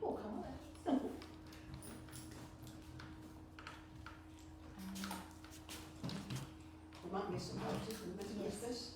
Oh, come on. There might be some notice in the middle of this.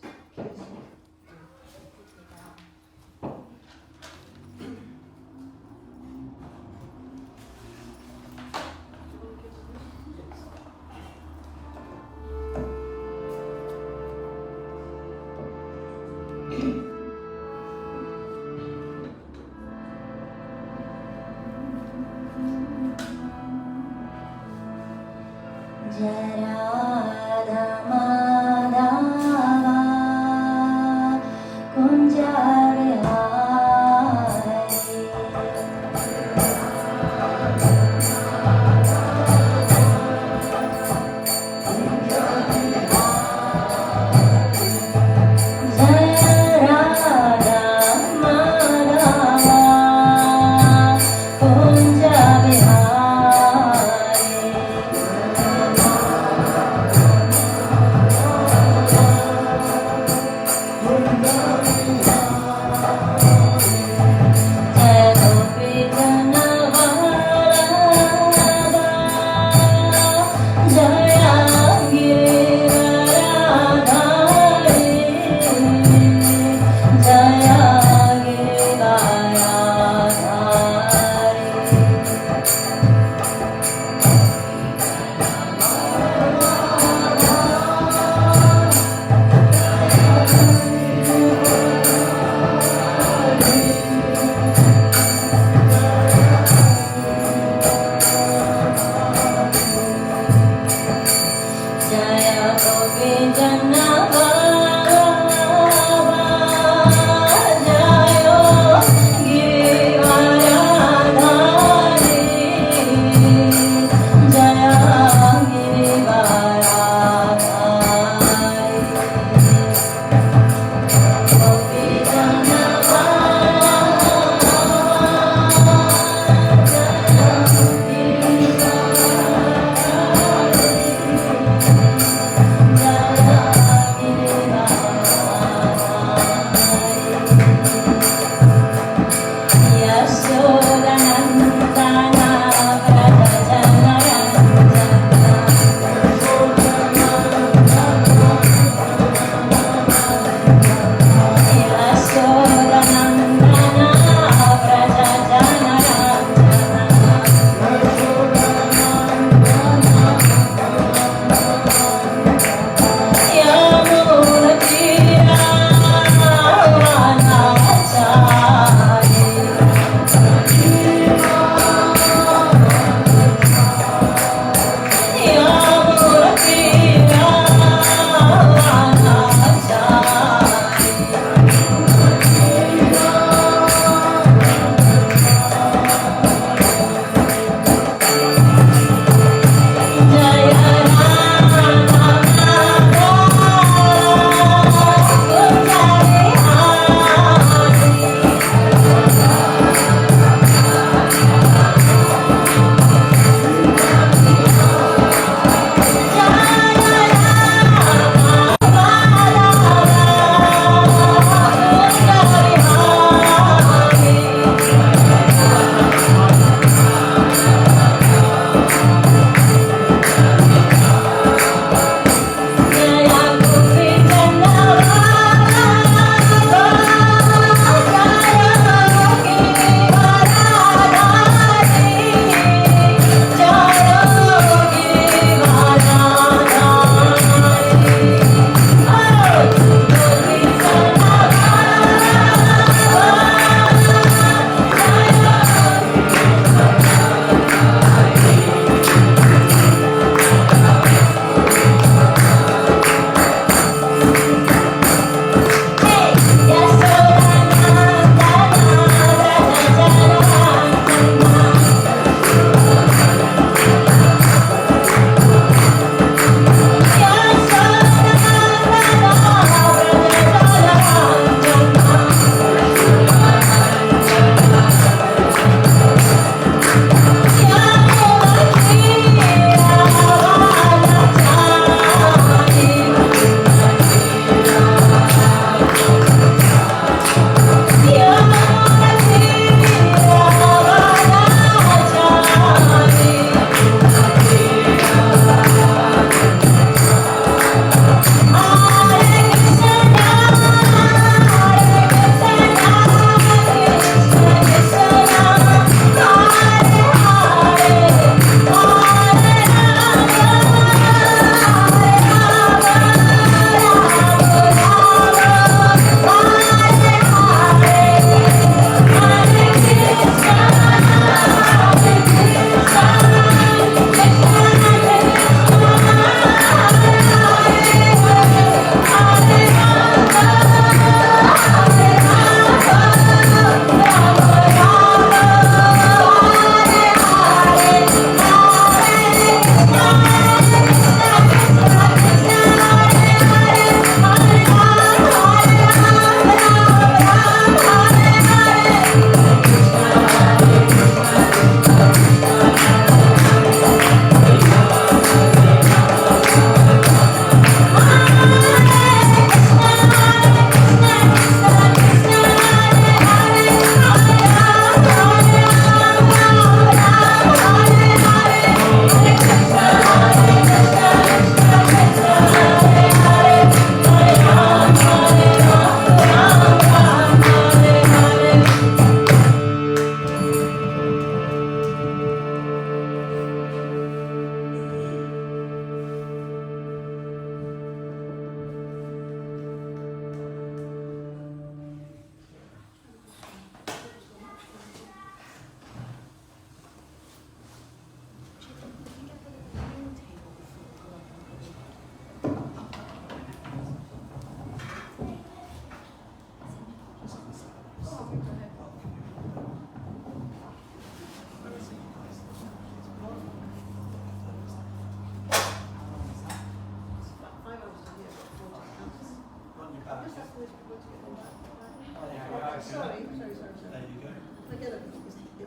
Sorry. There you go. I get it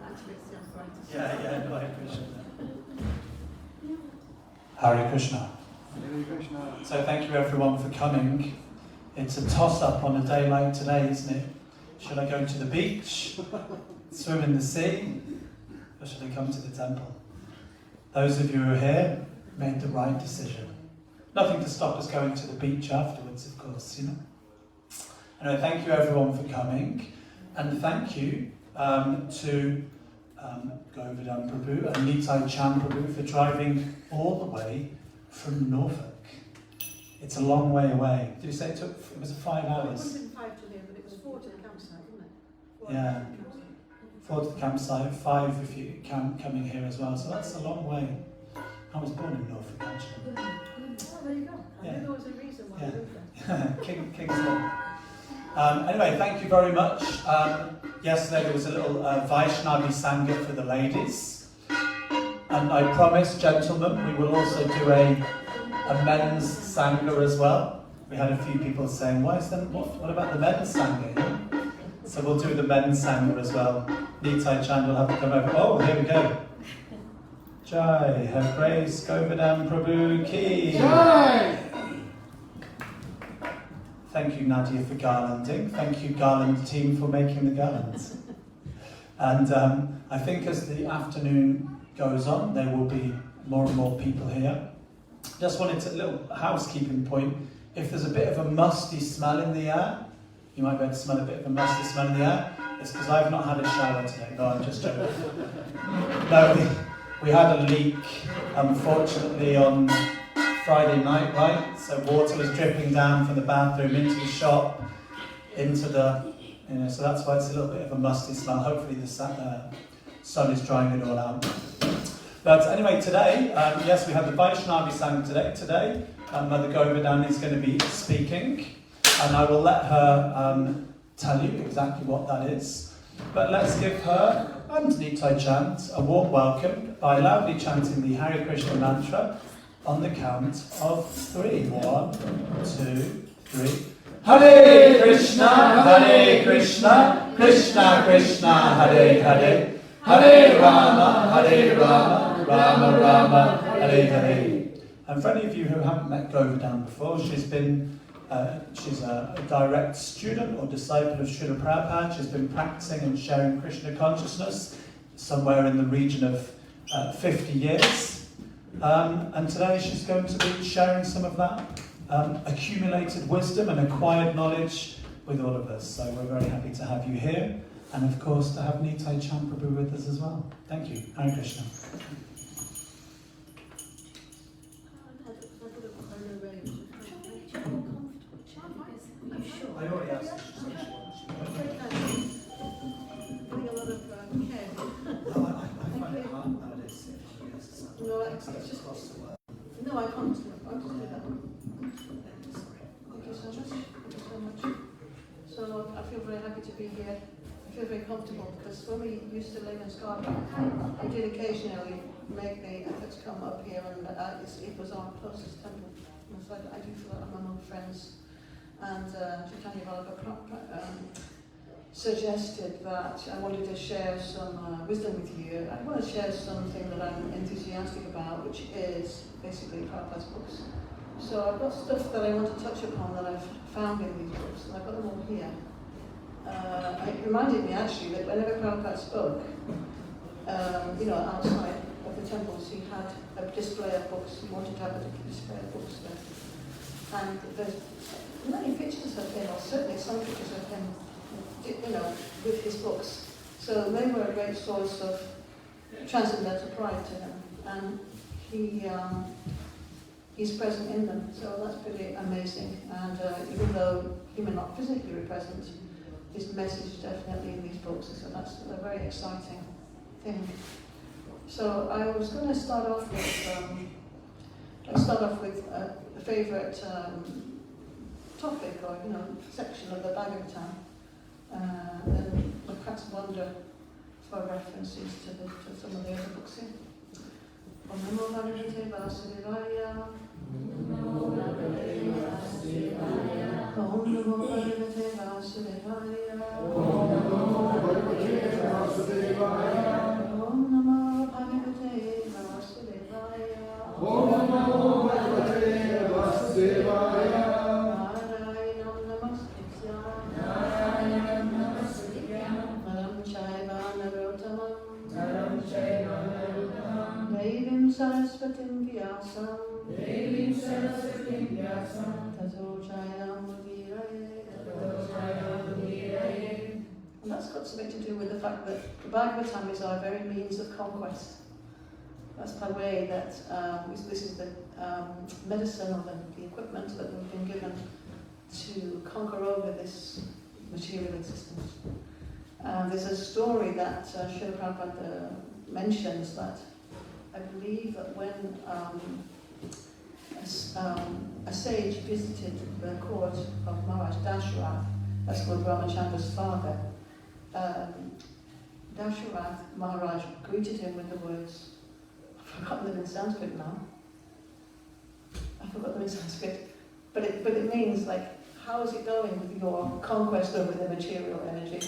activates the arthritis. Yeah, no, I appreciate that. Hare Krishna. Hare Krishna. So thank you everyone for coming. It's a toss-up on a day like today, isn't it? Should I go to the beach, swim in the sea, or should I come to the temple? Those of you who are here made the right decision. Nothing to stop us going to the beach afterwards, of course, you know. Anyway, thank you everyone for coming, and thank you to Govardhana Prabhu and Nitai Chand Prabhu for driving all the way from Norfolk. It's a long way away. Did you say it was 5 hours? It would have been 5 to here, but it was 4 to the campsite, wasn't it? 4 Yeah. to the campsite. 4 to the campsite, 5 if you count coming here as well. So that's a long way. I was born in Norfolk actually. Oh, there you go. I Yeah. knew there was a reason why Yeah. you moved there. King's Law. Anyway, thank you very much. Yesterday there was a little Vaishnavi Sangha for the ladies. And I promise, gentlemen, we will also do a men's Sangha as well. We had a few people saying, what about the men's Sangha? So we'll do the men's Sangha as well. Nitai Chand will have to come over. Oh, here we go. Jai, have grace, Govardhana Prabhu ki. Jai! Thank you, Nadia, for garlanding. Thank you, garland team, for making the garlands. And I think as the afternoon goes on, there will be more and more people here. Just wanted a little housekeeping point. If there's a bit of a musty smell in the air, you might be able to smell a bit of a musty smell in the air. It's because I've not had a shower today. No, I'm just joking. No, we had a leak, unfortunately, on Friday night, right? So water was dripping down from the bathroom into the shop, into the, so that's why it's a little bit of a musty smell. Hopefully the sun is drying it all out. But anyway, today, yes, we have the Vaishnavi Sangha today. Mother Govardhana is going to be speaking, and I will let her tell you exactly what that is. But let's give her and Nitai Chand a warm welcome by loudly chanting the Hare Krishna mantra on the count of 3. 1, 2, 3. Hare Krishna, Krishna Krishna, Hare Hare, Hare Rama, Rama Rama, Hare Hare. And for any of you who haven't met Govardhana before, she's a direct student or disciple of Srila Prabhupada. She's been practicing and sharing Krishna consciousness somewhere in the region of 50 years. And today she's going to be sharing some of that accumulated wisdom and acquired knowledge with all of us. So we're very happy to have you here. And of course to have Nitai Chand Prabhu with us as well. Thank you. Hare Krishna. I already asked her. Putting a lot of care. No, I find it hard nowadays. No, it's just... No, I can't do that. Thank you so much. So I feel very happy to be here. I feel very comfortable because when we used to live in Scotland, we did occasionally make the effort to come up here, and it was our closest temple. And so I do feel like I'm among friends. And Chaitanya Vallabha suggested that I wanted to share some wisdom with you. I want to share something that I'm enthusiastic about, which is basically Prabhupada's books. So I've got stuff that I want to touch upon that I've found in these books, and I've got them all here. It reminded me actually that whenever Prabhupada spoke, outside of the temples, he had a display of books. He wanted to have a display of books there. And there's many pictures of him, or certainly some pictures of him, with his books. So they were a great source of transcendental pride to him, and he's present in them. So that's pretty amazing. And even though he may not physically be present, his message is definitely in these books. So that's a very exciting thing. So I was going to start off with a favourite topic or section of the Bhagavatam, then we'll perhaps wonder for references to some of the other books here. Om Namo Bhagavate Vasudevaya. Om Namo Bhagavate vyasam Devim Saraswatim Vyasam tato jayam udiraye. And that's got something to do with the fact that the Bhagavatam is our very means of conquest. That's the way that this is the medicine or the equipment that we've been given to conquer over this material existence. There's a story that Srila Prabhupada mentions that I believe that when a sage visited the court of Maharaj Dasharath, that's called Ramachandra's father, Dasharath Maharaj greeted him with the words, I've forgotten them in Sanskrit now. But it means like, how is it going with your conquest over the material energy?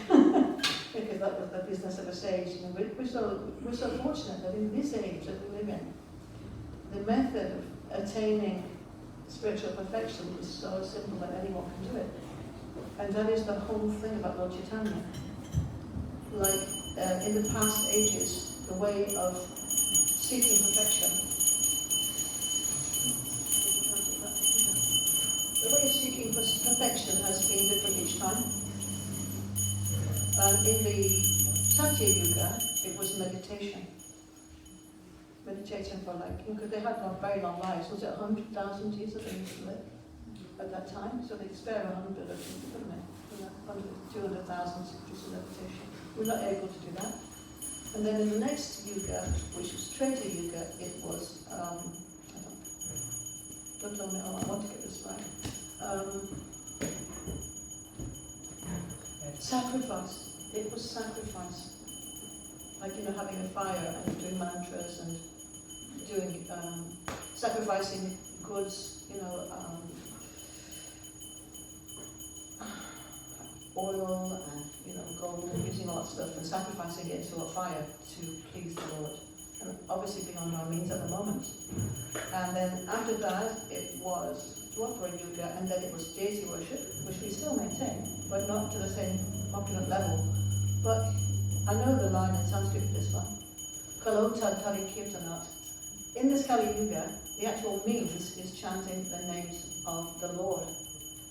Because that was the business of a sage. And we're so fortunate that in this age that we live in, the method of attaining spiritual perfection is so simple that anyone can do it. And that is the whole thing about Lord Chaitanya. Like in the past ages, the way of seeking perfection. The way of seeking perfection has been different each time. In the Satya Yuga, it was meditation. Meditation for because they had very long lives. Was it 100,000 years that they used to live at that time? So they'd spare 100 of them, couldn't they? 100, 200,000 just meditation. We're not able to do that. And then in the next Yuga, which was Treta Yuga, it was, don't tell me, I want to get this right. Sacrifice. It was sacrifice. Like, having a fire and doing mantras and doing, sacrificing goods, oil and, gold and using all that stuff and sacrificing it to a fire to please the Lord. And obviously beyond our means at the moment. And then after that, it was Dwapara Yuga, and then it was deity worship, which we still maintain, but not to the same opulent level. But I know the line in Sanskrit for this one. Kalotad Tari Kirtanat. In this Kali Yuga, the actual means is chanting the names of the Lord.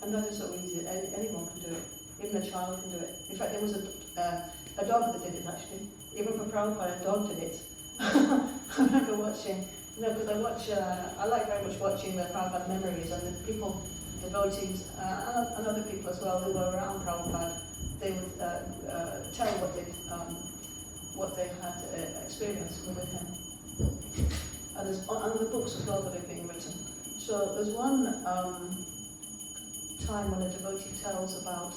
And that is so easy, anyone can do it. Even a child can do it. In fact, there was a dog that did it actually. Even for Prabhupada, a dog did it. I remember watching, because I like very much watching the Prabhupada memories and the people, devotees, and other people as well who were around Prabhupada. They would tell what they had experienced with him. And there's other books as well that are being written. So there's one time when a devotee tells about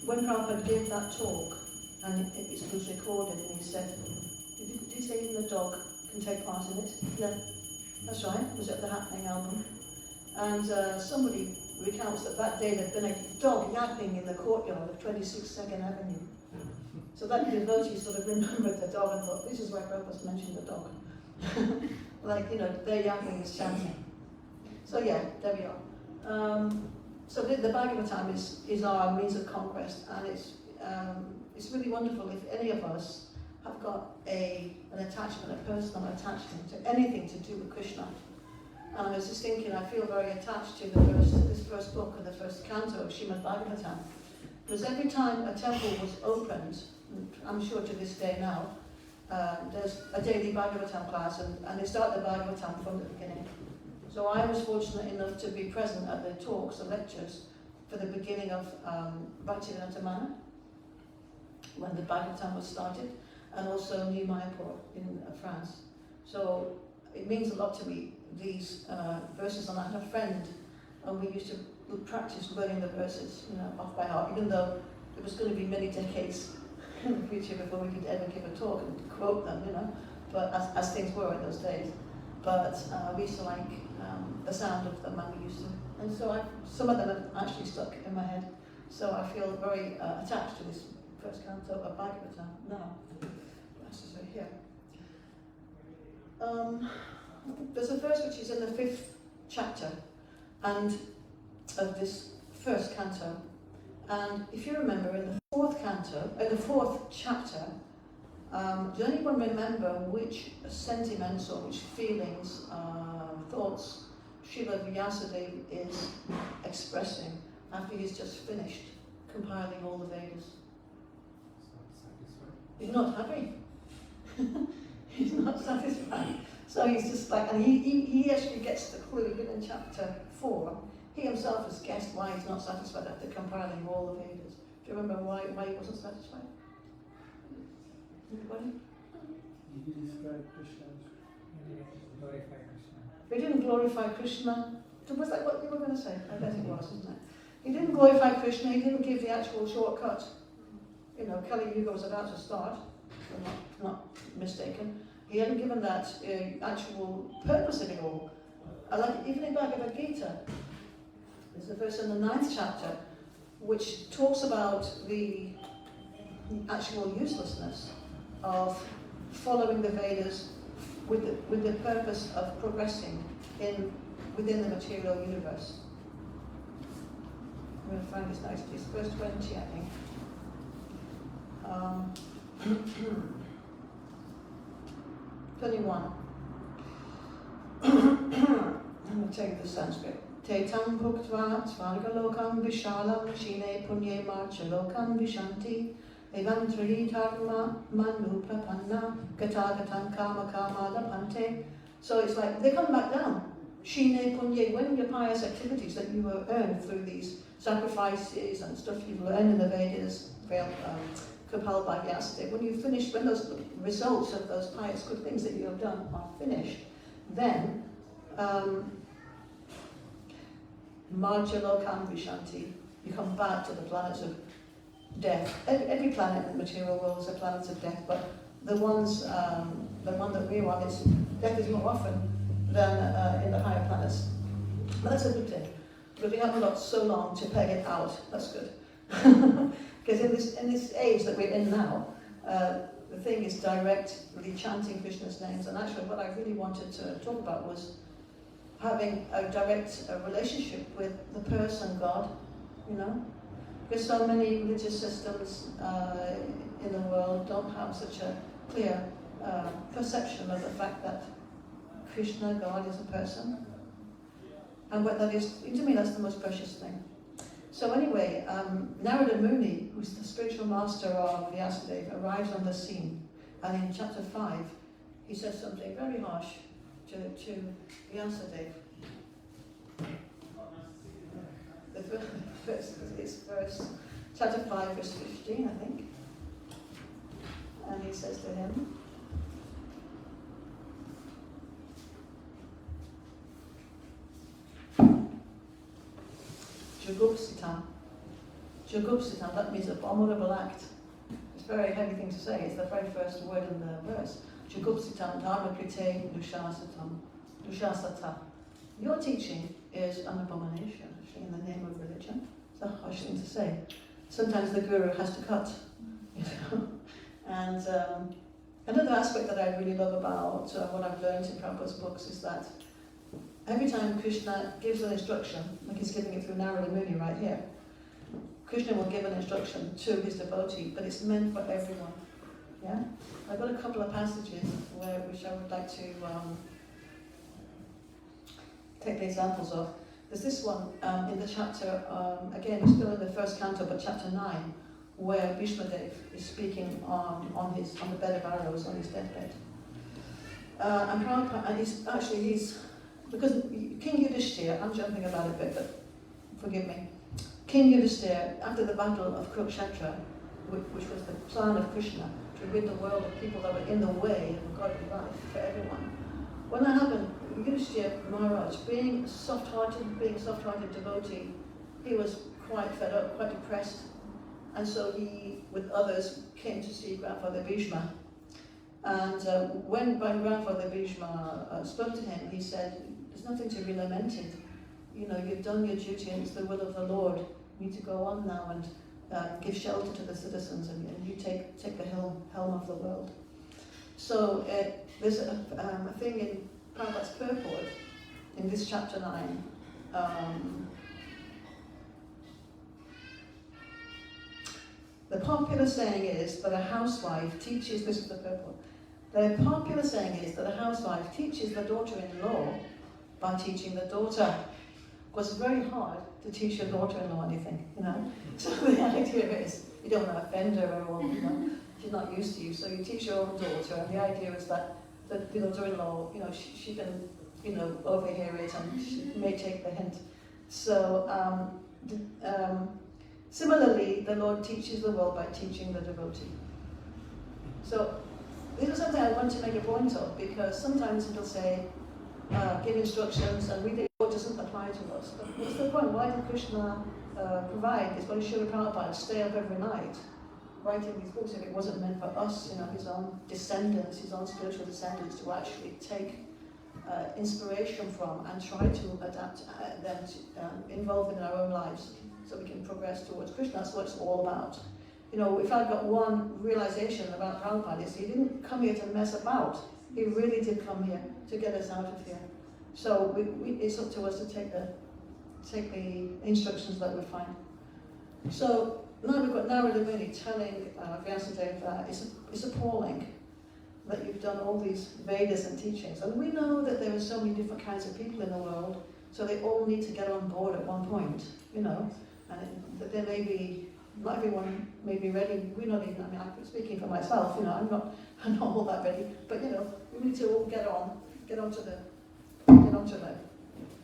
when Prabhupada gave that talk, and it was recorded, and he said, did you say even the dog can take part in it? Yeah, that's right, it was at the Happening album. And somebody recounts that day there'd been a dog yapping in the courtyard of 26 2nd Avenue. So that devotee sort of remembered the dog and thought, this is where Prabhupada mentioned the dog. Their yapping is chanting. So yeah, there we are. So the Bhagavatam is our means of conquest, and it's really wonderful if any of us have got an attachment, a personal attachment to anything to do with Krishna. And I was just thinking, I feel very attached to this first book, or the first canto of Srimad Bhagavatam. Because every time a temple was opened, I'm sure to this day now, there's a daily Bhagavatam class, and they start the Bhagavatam from the beginning. So I was fortunate enough to be present at the talks, the lectures, for the beginning of Bhaktivedanta Mana, when the Bhagavatam was started, and also New Mayapur in France. So it means a lot to me, these verses, and I had a friend, and we used to practice learning the verses, off by heart, even though it was going to be many decades in the future before we could ever give a talk and quote them, but as things were in those days. But we used to like the sound of them, and we used to, and so some of them have actually stuck in my head. So I feel very attached to this first canto of Bhagavatam now. That's just right here. There's a verse which is in the 5th chapter, and of this first canto. And if you remember, in the 4th canto, in the 4th chapter, Does anyone remember which sentiments or which feelings, thoughts Srila Vyasadeva is expressing after he's just finished compiling all the Vedas? He's not happy. He's not satisfied. So he's just like, and he actually gets the clue even in chapter 4. He himself has guessed why he's not satisfied after compiling all the Vedas. Do you remember why he wasn't satisfied? Anybody? He didn't describe Krishna. He didn't glorify Krishna. Was that what you were going to say? I bet it was, isn't it? He didn't glorify Krishna. He didn't give the actual shortcut. You know, Kali Yuga was about to start. If I'm not mistaken. He hadn't given that actual purpose of it all. Like even in Bhagavad Gita, there's a verse in the 9th chapter which talks about the actual uselessness of following the Vedas with the purpose of progressing within the material universe. I'm going to find this nice piece, verse 20, I think. 21. I'm going to take the Sanskrit. Tetam bhuktva svargalokam vishalam shine punye marcha lokam vishanti evantrihi dharma manu prapanna gatagatan kama kama lapante. So it's like they come back down. Shine punye, when your pious activities that you will earn through these sacrifices and stuff you will earn in the Vedas, compiled by Vyasadeva, when those results of those pious good things that you have done are finished, then Marja Lokam Vishanti, you come back to the planets of death. Every planet in the material world is a planet of death, but the one that we're on is death is more often than in the higher planets. But that's a good thing. But we haven't got so long to peg it out. That's good. Because in this age that we're in now, the thing is directly chanting Krishna's names. And actually what I really wanted to talk about was having a direct relationship with the person God, you know. Because so many religious systems in the world don't have such a clear perception of the fact that Krishna, God, is a person. And what that is, to me, that's the most precious thing. So anyway, Narada Muni, who's the spiritual master of Vyasadeva, arrives on the scene. And in chapter 5, he says something very harsh to Vyasadeva. It's verse, chapter 5, verse 15, I think. And he says to him, Jagupsitam, that means abominable act. It's a very heavy thing to say. It's the very first word in the verse. Jagupsitam dharmakrite dushasata. Your teaching is an abomination, actually, in the name of religion. It's a harsh thing to say. Sometimes the guru has to cut, you know. And another aspect that I really love about what I've learned in Prabhupada's books is that every time Krishna gives an instruction, like he's giving it through Narada Muni right here, Krishna will give an instruction to his devotee, but it's meant for everyone. Yeah? I've got a couple of passages which I would like to take the examples of. There's this one in the chapter, again, it's still in the first canto, but chapter 9, where Bhishma Dev is speaking on the bed of arrows on his deathbed. And Prabhupada, and he's because King Yudhishthira, I'm jumping about a bit, but forgive me. King Yudhishthira, after the battle of Kurukshetra, which was the plan of Krishna to rid the world of people that were in the way of godly life for everyone. When that happened, Yudhishthira Maharaj, being a soft-hearted devotee, he was quite fed up, quite depressed, and so he, with others, came to see Grandfather Bhishma. And when Grandfather Bhishma spoke to him, he said, "There's nothing to be lamented. You know, you've done your duty and it's the will of the Lord. You need to go on now and give shelter to the citizens and you take the helm of the world." So there's a thing in Prabhupada's purport in this chapter 9. The popular saying is that a housewife teaches, this is the purple, the popular saying is that a housewife teaches the daughter-in-law by teaching the daughter. Of course, it's very hard to teach your daughter-in-law anything, you know. So the idea is, you don't want to offend her or, you know, she's not used to you, so you teach your own daughter, and the idea is that the daughter-in-law, you know, she can, you know, overhear it and she may take the hint. So, similarly, the Lord teaches the world by teaching the devotee. So, this is something I want to make a point of, because sometimes it'll say, give instructions, and we think it doesn't apply to us. But what's the point? Why did Krishna provide this? Why did Srila Prabhupada stay up every night writing these books if it wasn't meant for us, you know, his own descendants, his own spiritual descendants, to actually take inspiration from and try to adapt them to involve in our own lives so we can progress towards Krishna? That's what it's all about. You know, if I've got one realization about Prabhupada, is he didn't come here to mess about. He really did come here to get us out of here. So it's up to us to take the instructions that we find. So now we've got Narada Muni telling Vyasadeva that it's appalling that you've done all these Vedas and teachings. And we know that there are so many different kinds of people in the world, so they all need to get on board at one point, you know. And that there may be, not everyone may be ready. We're not even, I mean, I'm speaking for myself, you know, I'm not all that ready. But, you know, we need to all get onto the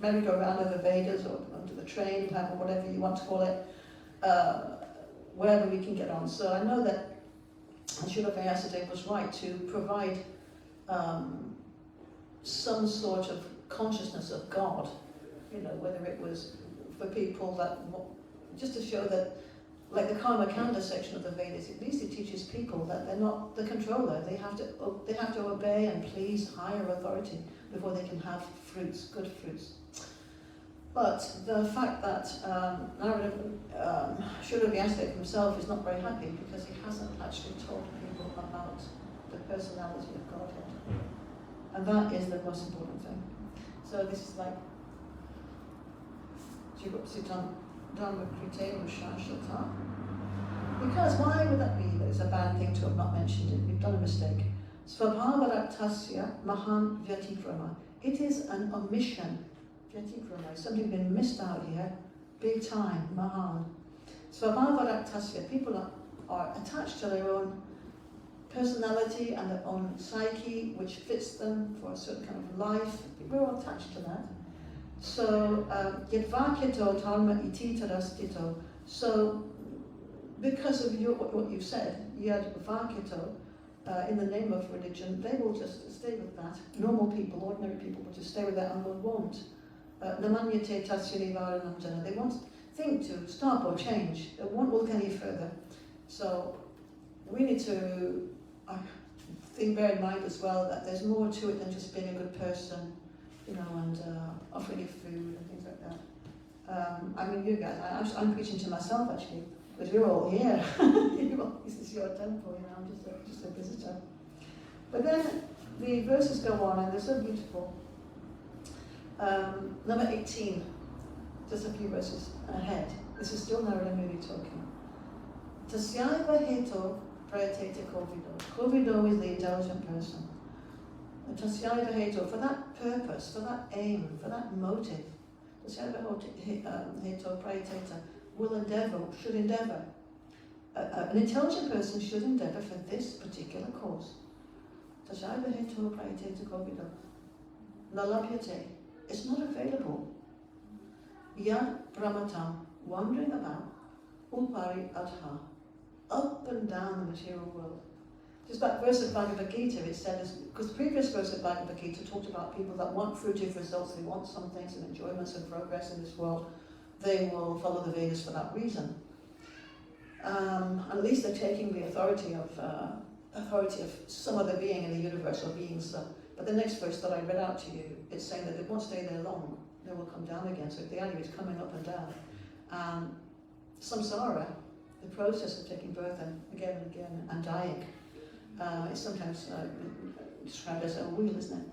merry-go-round of the Vedas, or onto the train, or whatever you want to call it, wherever we can get on. So I know that Srila Vyasadeva was right to provide some sort of consciousness of God, you know, whether it was for people that, just to show that, like the Karma Kanda section of the Vedas, at least it teaches people that they're not the controller. They have to obey and please higher authority before they can have fruits, good fruits. But the fact that Srila Vyasadeva himself is not very happy because he hasn't actually taught people about the personality of Godhead. And that is the most important thing. So this is like because why would that be that it's a bad thing to have not mentioned it? We've done a mistake. Svabhavaraktasya mahan vyatikrama. It is an omission. Vyatikrama, something been missed out here, big time, mahan. Svabhavaraktasya, people are attached to their own personality and their own psyche, which fits them for a certain kind of life. We're all attached to that. So, yadvakito dharma iti tadastito. So, because of what you've said, yadvakito, in the name of religion, they will just stay with that. Normal people, ordinary people will just stay with that and won't. Namanyate tasyanivaranam jana. They won't think to stop or change. They won't look any further. So, we need to bear in mind as well that there's more to it than just being a good person, you know, and offering you food and things like that. I mean, you guys, I'm preaching to myself actually, because you're all here. This is your temple, you know, I'm just a visitor. But then the verses go on and they're so beautiful. Number 18, just a few verses ahead. This is still Narada Muni talking. Tasyaiva heto prayateta kovido. Kovido is the intelligent person. Tasyaiva heto, for that purpose, for that aim, for that motive, tasyaiva heto prayateta should endeavour. An intelligent person should endeavour for this particular cause. Tasyaiva heto prayateta kovido. Lalabhyate, it's not available. Yad brahmatam, wandering about, upari adha, up and down the material world. Just that verse of Bhagavad Gita, it said, because the previous verse of Bhagavad Gita talked about people that want fruitive results, they want some things and enjoyments and progress in this world, they will follow the Vedas for that reason. At least they're taking the authority of some other being in the universe or beings. But the next verse that I read out to you, it's saying that they won't stay there long, they will come down again. So the idea is coming up and down. Samsara, the process of taking birth and again and dying, is sometimes described as a wheel, isn't it?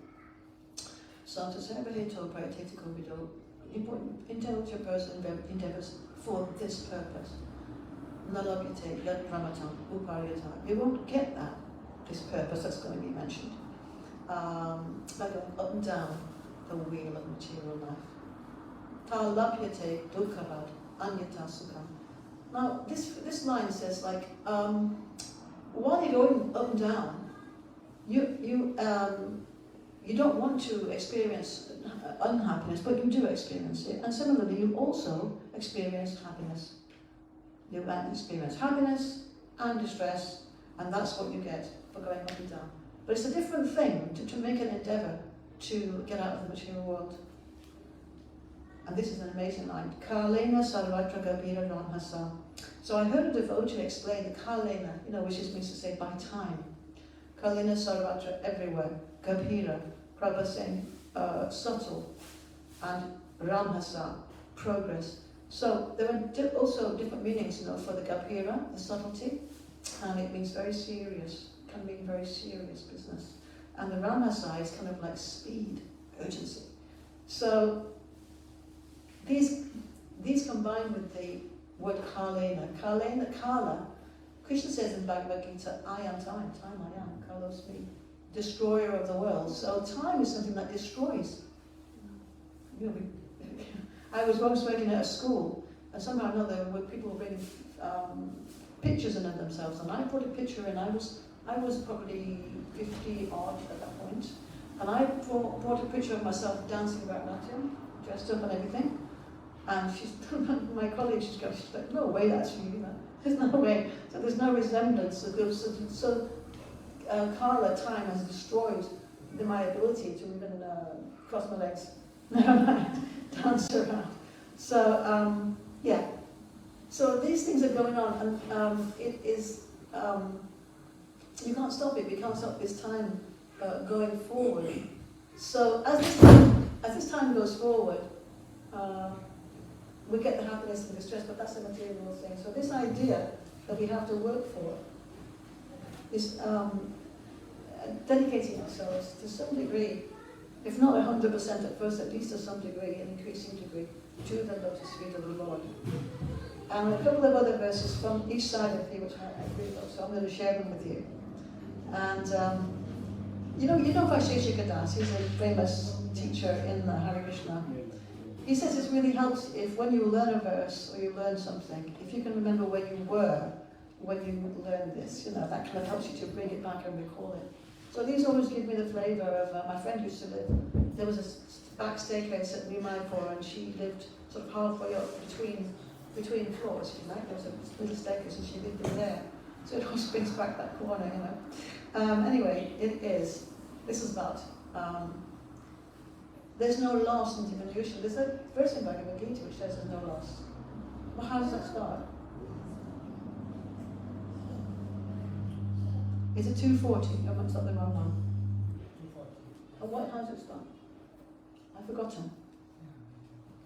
So to say intelligent person endeavors for this purpose. nalabhyate yad pramatam uparyata. You won't get that, this purpose that's going to be mentioned, by going up and down the wheel of material life. Ta labhyate dukkavad anyata sukham. Now, this line says, like, while you're going up and down, you don't want to experience unhappiness, but you do experience it. And similarly, you also experience happiness. You experience happiness and distress, and that's what you get for going up and down. But it's a different thing to make an endeavour to get out of the material world. And this is an amazing line. Kalena sarvatra gabhira ramhasa. So I heard a devotee explain the kalena, which means to say by time. Kalena sarvatra, everywhere. Gabhira, Prabhupada saying subtle. And ramhasa, progress. So there are also different meanings, for the gabhira, the subtlety, and it means very serious, can mean very serious business. And the ramhasa is kind of like speed, urgency. So these combine with the word kalena. Kala, Krishna says in Bhagavad Gita, I am time I am, kalos me, destroyer of the world. So time is something that destroys. I was once working at a school, and somehow or another, people were bringing pictures in of themselves, and I put a picture in. I was probably 50 odd at that point, and I brought a picture of myself dancing Bharatanatyam, dressed up and everything. And my colleague, she's like, no way, that's you. There's no way. So there's no resemblance. So Kala, time, has destroyed my ability to even cross my legs. Never mind, dance around. So, yeah. So these things are going on, and it is, you can't stop it. We can't stop this time going forward. So as this time goes forward, we get the happiness and distress, but that's a material thing. So this idea that we have to work for is dedicating ourselves to some degree, if not 100% at first, at least to some degree, an increasing degree, to the lotus feet of the Lord. And a couple of other verses from each side of here, which I really love, so I'm going to share them with you. And you know ISKCON Das, he's a famous teacher in Hare Krishna. He says it really helps if when you learn a verse or you learn something, if you can remember where you were when you learned this, that kind of helps you to bring it back and recall it. So these always give me the flavour of, my friend used to live, there was a back staircase at New Mayapur, and she lived sort of halfway up between floors, if you like. There was a little staircase and she lived in there. So it always brings back that corner, Anyway, this is about, there's no loss in diminution. There's a verse in Bhagavad Gita which says there's no loss. Well, how does that start? Is it 240? I mixed up the wrong one. 240. How does it start? I've forgotten.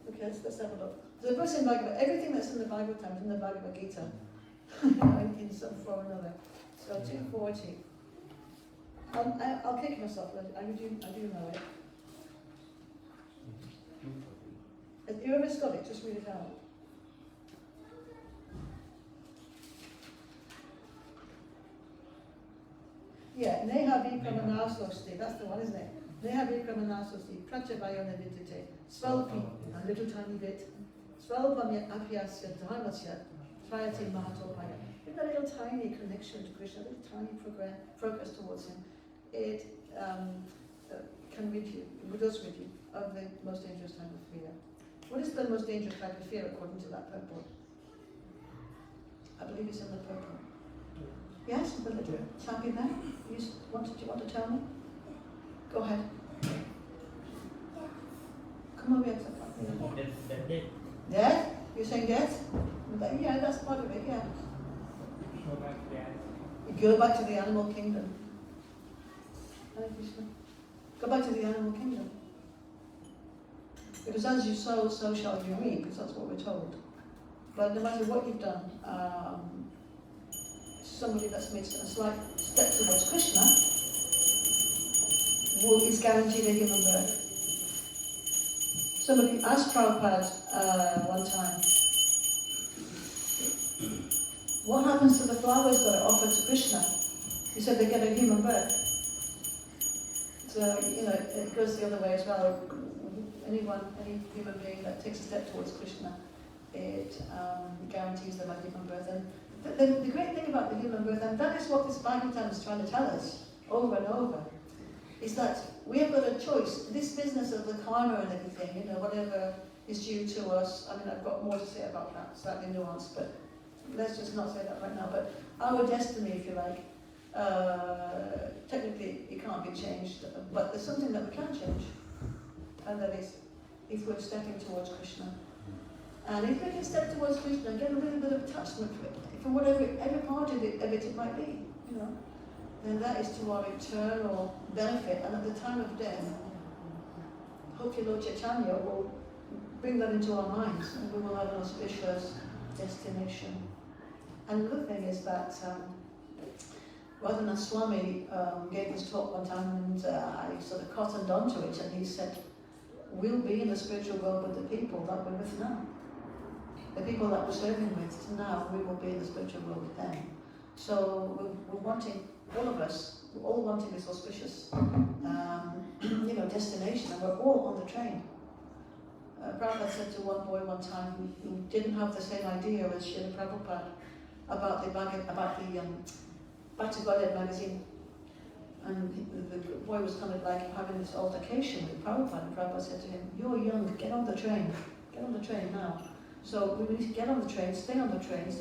Okay, let's have a look. There's a verse in Bhagavad, everything that's in the Bible times in the Bhagavad Gita, in some form or another. So 240. I'll kick myself. I do know it. If you ever got it, just read it out. Yeah, Neha Vikramanasasti, that's the one, isn't it? Neha Vikramanasasti, Prachabhayana Vidite, Svalpi, a little tiny bit, Svalpamya Apyasya Dharmasya, Trayati Mahatopaya. With a little tiny connection to Krishna, a little tiny progress towards him, it can rid you, it does rid you of the most dangerous type of fear. What is the most dangerous type of fear according to that purport? I believe it's in the purport. Yes, the little chappy there. Do you want to tell me? Go ahead. Come over here. Death? You're saying death? Yeah, that's part of it, yeah. You go back to the animal kingdom. Go back to the animal kingdom. Because as you sow, so shall you reap, because that's what we're told. But no matter what you've done, somebody that's made a slight step towards Krishna is guaranteed a human birth. Somebody asked Prabhupada one time, what happens to the flowers that are offered to Krishna? He said they get a human birth. So, it goes the other way as well. Any human being that takes a step towards Krishna, it guarantees them a human birth. And the great thing about the human birth, and that is what this Bhagavatam is trying to tell us over and over, is that we have got a choice. This business of the karma and everything, whatever is due to us, I mean, I've got more to say about that, slightly nuanced, but let's just not say that right now. But our destiny, if you like, technically it can't be changed, but there's something that we can change, and that is if we're stepping towards Krishna. And if we can step towards Krishna and get a little bit of attachment for whatever every part of it might be, then that is to our eternal benefit. And at the time of death, hopefully Lord Chaitanya will bring that into our minds, and we will have an auspicious destination. And the good thing is that Govardhana Swami gave this talk one time, and I sort of cottoned onto it, and he said, we'll be in the spiritual world with the people that we're with now. The people that we're serving with now, we will be in the spiritual world with them. So we're wanting, all of us, we're all wanting this auspicious destination, and we're all on the train. Prabhupada said to one boy one time who didn't have the same idea as Srila Prabhupada about the Bhakti Godhead magazine, and the boy was kind of like having this altercation with Prabhupada, and Prabhupada said to him, "You're young, get on the train now." So we need to get on the train, stay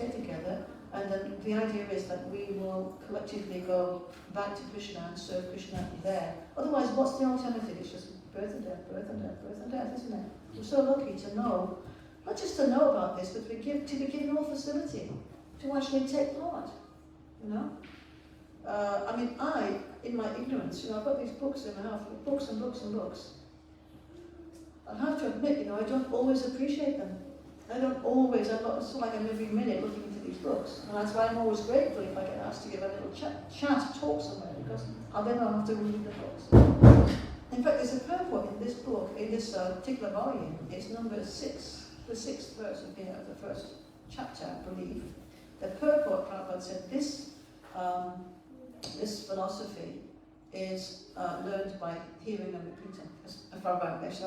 together, and then the idea is that we will collectively go back to Krishna and serve Krishna there. Otherwise, what's the alternative? It's just birth and death, birth and death, birth and death, isn't it? We're so lucky to know, not just to know about this, but to be given all facility to actually take part, I, in my ignorance, I've got these books in my house, books and books and books. I have to admit, I don't always appreciate them. I'm not, it's not like I'm every minute looking into these books. And that's why I'm always grateful if I get asked to give a little talk somewhere, because I'll then not have to read the books. In fact, there's a purport in this book, in this particular volume. It's number 6, the 6th verse of the first chapter, I believe. The purport, Prabhupada said, this philosophy is learned by hearing and repeating, as far as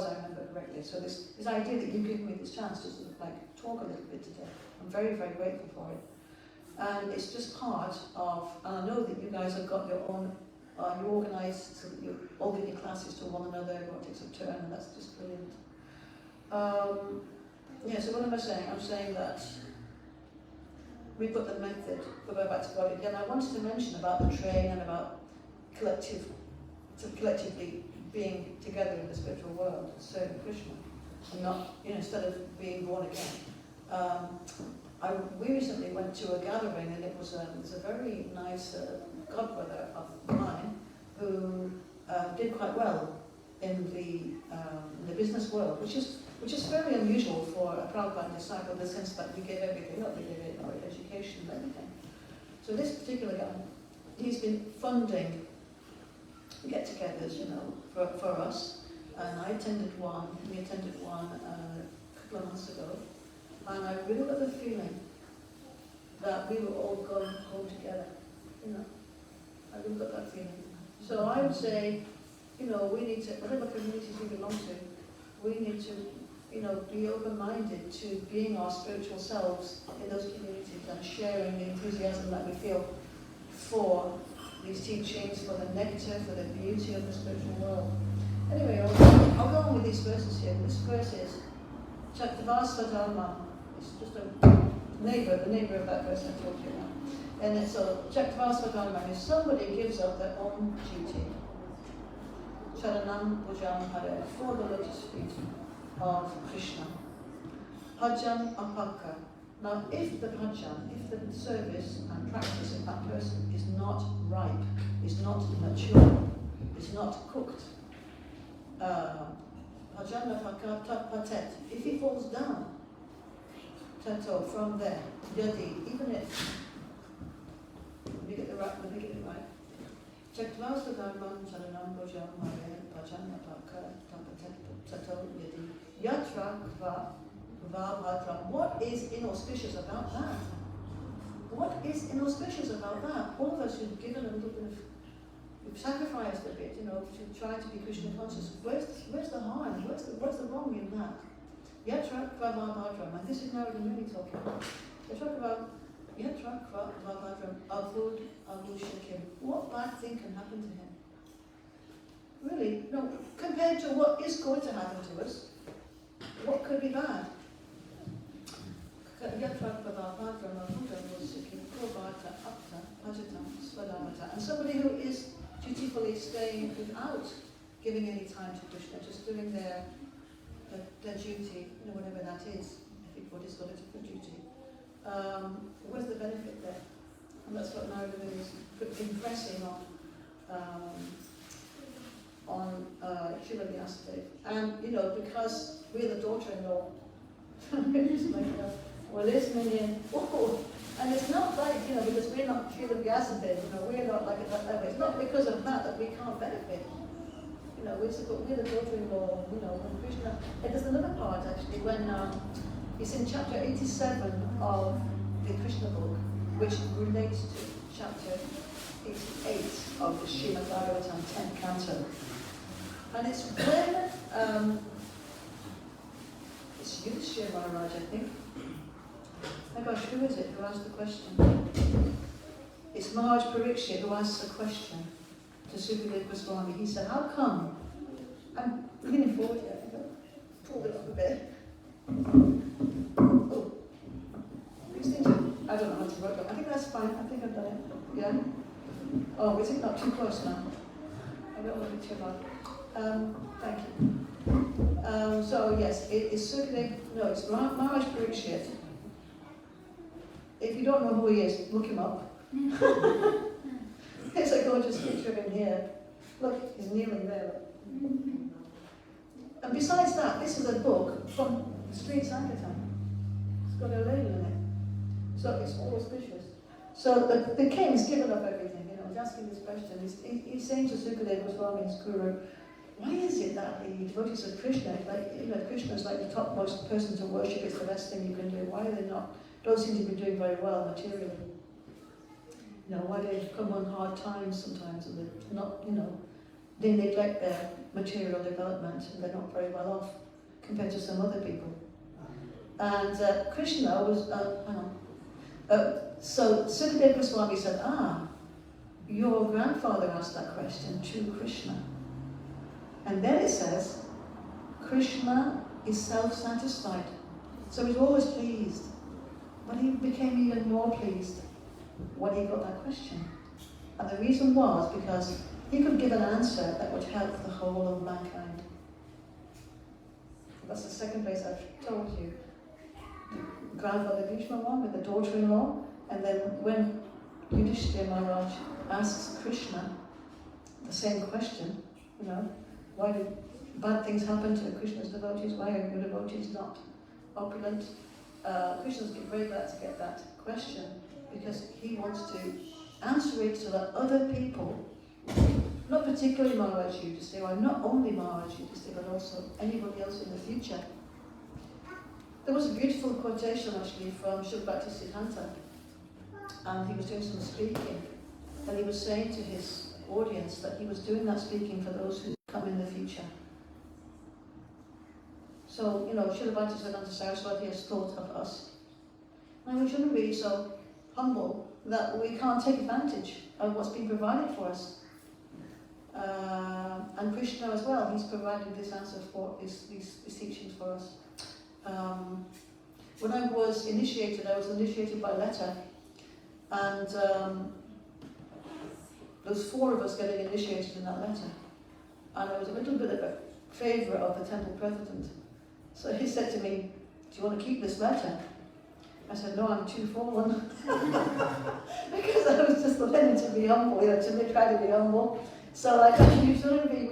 I remember correctly. So this idea that you've given me this chance to sort of talk a little bit today, I'm very, very grateful for it. And it's just part of, and I know that you guys have got your own, you organised so that you all give your classes to one another, everyone takes a turn, and that's just brilliant. So what am I saying? I'm saying that we've got the method for going back to God again. I wanted to mention about the train and about collectively being together in the spiritual world, serving Krishna, and not, instead of being born again. We recently went to a gathering, and it was a very nice godbrother of mine who did quite well in the business world, which is very unusual for a Prabhupada disciple, in the sense that we give everything up, we give it our education and everything. So this particular guy, he's been funding get-togethers, for us, and we attended one a couple of months ago, and I really got the feeling that we were all going home together, I really got that feeling. So I would say, we need to, whatever communities we belong to, we need to, be open-minded to being our spiritual selves in those communities and sharing the enthusiasm that we feel for these teachings, for the nectar, for the beauty of the spiritual world. Anyway, I'll go on with these verses here. This verse is Chaktavasa Dharma. It's just the neighbour of that verse I told you now. And so Chaktavasa Dharma is somebody gives up their own duty. Charanam Bhujam Hare, for the lotus feet of Krishna. Bhajan Apaka. Now, if the bhajan, if the service and practice of that person is not ripe, is not mature, is not cooked, bhajan apaka tat patet, if he falls down, tato, from there, yadi, even if, let me get it right, Chaktavasa Dharman Charanam Bhujam Hare Bhajan apaka tat patet tato yadi, yatra kva. What is inauspicious about that? what is inauspicious about that? All of us who've given a little bit of, we've sacrificed a bit, to try to be Krishna conscious. Where's the harm? What's the wrong in that? Yatra Kvavabhadram, and this is Narada Muni talking. They talk about Yatra Kvavabhadram Avud Avushakim. What bad thing can happen to him? Really, no, compared to what is going to happen to us, what could be bad? And somebody who is dutifully staying without giving any time to Krishna, just doing their duty, whatever that is. Everybody's got a different duty. Where's the benefit there? And that's what Narada is impressing on Srila Vyasadeva. And because we're the daughter-in-law, we're listening in. Oh, and it's not like because we're not Srila Vyasadeva, we're not like at that level. It's not because of that we can't benefit. We're the daughter-in-law. When Krishna. And there's another part actually when it's in chapter 87 of the Krishna book, which relates to chapter 88 of the Srimad Bhagavatam 10th canto. And it's when it's Yudhishthira Maharaj, I think. Oh gosh, who is it who asked the question? It's Maharaj Parikshit who asks a question to Sukadeva Goswami. He said, how come? I'm leaning forward here. I think I'll pull it up a bit. Oh, these things I don't know how to work it. I think that's fine. I think I've done it. Yeah? Oh, is it not too close now? I don't want to be too loud. Thank you. So yes, it's Sukadeva, no, it's Maharaj Parikshit. If you don't know who he is, look him up. There's a gorgeous picture of him here. Look, he's kneeling there. And besides that, this is a book from Sri Sankirtan. It's got a label in it. So it's all auspicious. So the king's given up everything, he's asking this question. He's saying to Sukadeva Goswami, his guru, why is it that the devotees of Krishna, Krishna is like the topmost person to worship, it's the best thing you can do. Why are they not? Don't seem to be doing very well materially. Why they come on hard times sometimes and they're not, they neglect their material development and they're not very well off compared to some other people. And Krishna was, so Sukadeva Goswami said, your grandfather asked that question to Krishna. And then it says, Krishna is self-satisfied. So he's always pleased. But he became even more pleased when he got that question. And the reason was because he could give an answer that would help the whole of mankind. That's the second place I've told you. The grandfather Bhishma one with the daughter-in-law, and then when Yudhishthira Maharaj asks Krishna the same question, why did bad things happen to Krishna's devotees? Why are your devotees not opulent? Krishna's very glad to get that question because he wants to answer it so that other people, not particularly Maharaj Yudhishthira, not only Maharaj Yudhishthira, but also anybody else in the future. There was a beautiful quotation actually from Srila Bhaktisiddhanta, and he was doing some speaking, and he was saying to his audience that he was doing that speaking for those who come in the future. So, Srila Bhaktisiddhanta Saraswati has thought of us. And we shouldn't be so humble that we can't take advantage of what's been provided for us. And Krishna as well, he's provided this answer for these teachings for us. When I was initiated by letter, and there was 4 of us getting initiated in that letter. And I was a little bit of a favourite of the temple president. So he said to me, do you want to keep this letter? I said, no, I'm too fallen. Because I was just learning to be humble, to try to be humble. So I said, we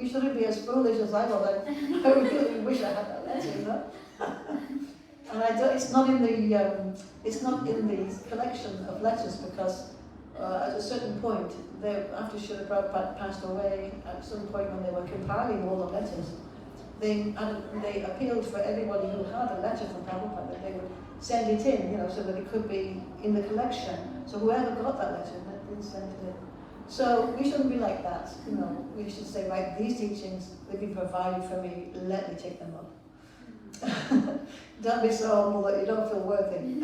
shouldn't be as foolish as I was. I really wish I had that letter, And it's not in the collection of letters because at a certain point, after Srila Prabhupada passed away, at some point when they were compiling all the letters, they appealed for everybody who had a letter from Prabhupada that they would send it in, so that it could be in the collection. So whoever got that letter, then sent it in. So we shouldn't be like that, We should say, right, these teachings, they've been provided for me, let me take them up. Don't be so humble that you don't feel worthy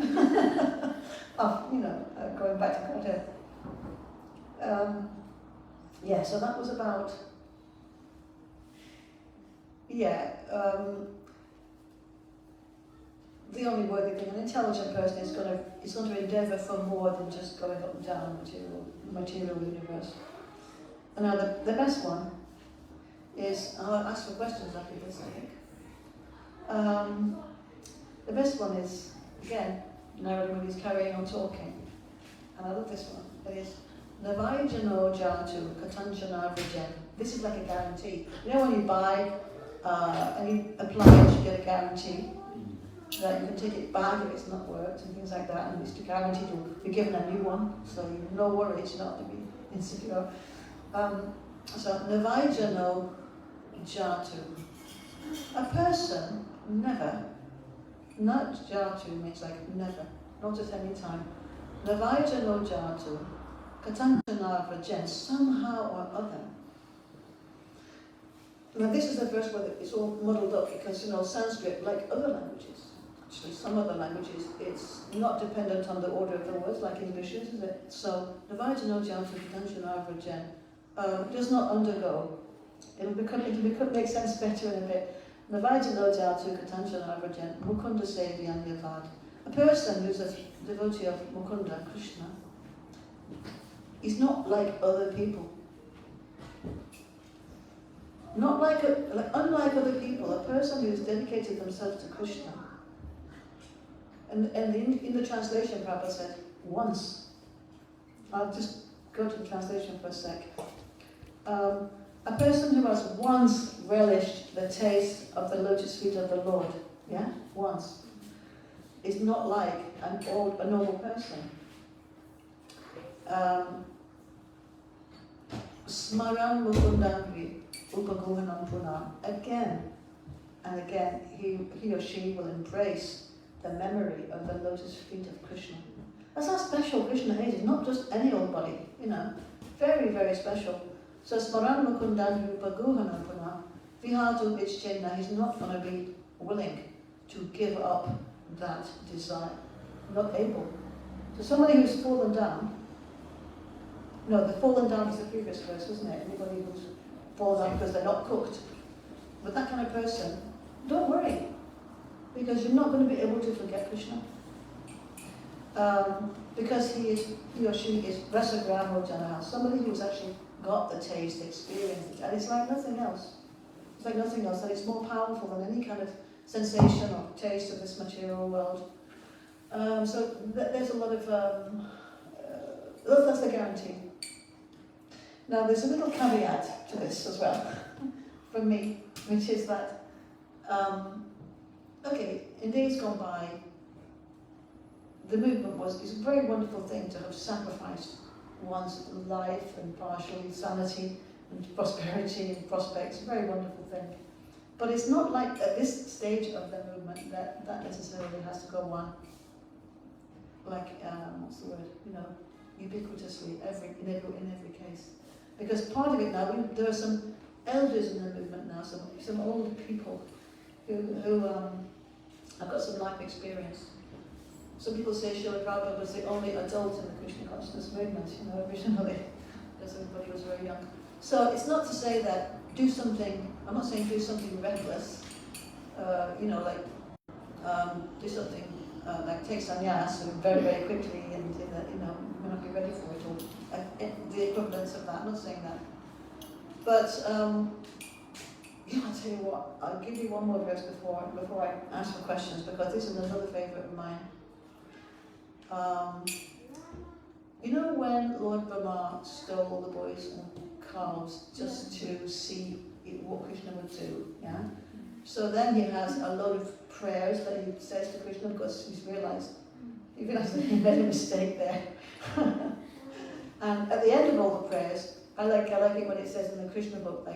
of, going back to Godhead. So that was about, the only worthy thing. An intelligent person is going to endeavour for more than just going up and down the material universe. And now the best one is, I'll ask for questions after this, I think. The best one is, again, Narada Muni's carrying on talking. And I love this one. It is, Navaijano Jatu Katanjana Vijen. This is like a guarantee. When you buy any appliance, you get a guarantee that you can take it back if it's not worked and things like that, and it's guaranteed you'll be given a new one, so you have no worries, you don't have to be insecure. So, Navaijano Jatu. A person never, not Jatu means like never, not at any time. Navaijano Jatu, Katanjana Vrajen, somehow or other. Now this is the first word that it's all muddled up because, Sanskrit, like other languages, actually some other languages, it's not dependent on the order of the words like English is it? So, Navaijano Jatu, Katanjana Vrajen does not undergo. It'll make sense better in a bit. Navaijano Jatu, Katanjana Vrajen, Mukunda Sevyan Yavad. A person who's a devotee of Mukunda, Krishna, is not like other people. Unlike other people, a person who's dedicated themselves to Krishna. And in the translation, Prabhupada said, once. I'll just go to the translation for a sec. A person who has once relished the taste of the lotus feet of the Lord, once, is not like a normal person. Smaran Mukundangri Upagohanam Punam. Again and again, he or she will embrace the memory of the lotus feet of Krishna. That's how special Krishna is. He's not just any old body, very, very special. So Smaran Mukundangri Upagohanam Punam. Vihadu Ichchenna, he's not going to be willing to give up that desire. Not able. So somebody who's fallen down, the fallen down is the previous verse, isn't it? Anybody who's fallen down because they're not cooked. But that kind of person, don't worry, because you're not going to be able to forget Krishna. Because he or she is Rasagramo Janaha, somebody who's actually got the taste, experienced it, and it's like nothing else. It's like nothing else, and it's more powerful than any kind of sensation or taste of this material world. So there's a lot of, that's the guarantee. Now there's a little caveat to this as well, from me, which is that, in days gone by, the movement it's a very wonderful thing to have sacrificed one's life and partially sanity and prosperity and prospects, a very wonderful thing. But it's not like at this stage of the movement that necessarily has to go on like, ubiquitously in every case. Because part of it now, there are some elders in the movement now, some older people who have got some life experience. Some people say Srila Prabhupada was the only adult in the Krishna consciousness movement, originally, because everybody was very young. So it's not to say that do something, I'm not saying do something reckless, do something like take sannyas very, very quickly and may not be ready for it, or the equivalents of that, I'm not saying that. But, I'll tell you what, I'll give you one more verse before I ask for questions, because this is another favourite of mine. When Lord Brahma stole the boys and calves just to see what Krishna would do, So then he has a lot of prayers that he says to Krishna because he's realised that he made a mistake there. And at the end of all the prayers, I like it when it says in the Krishna book,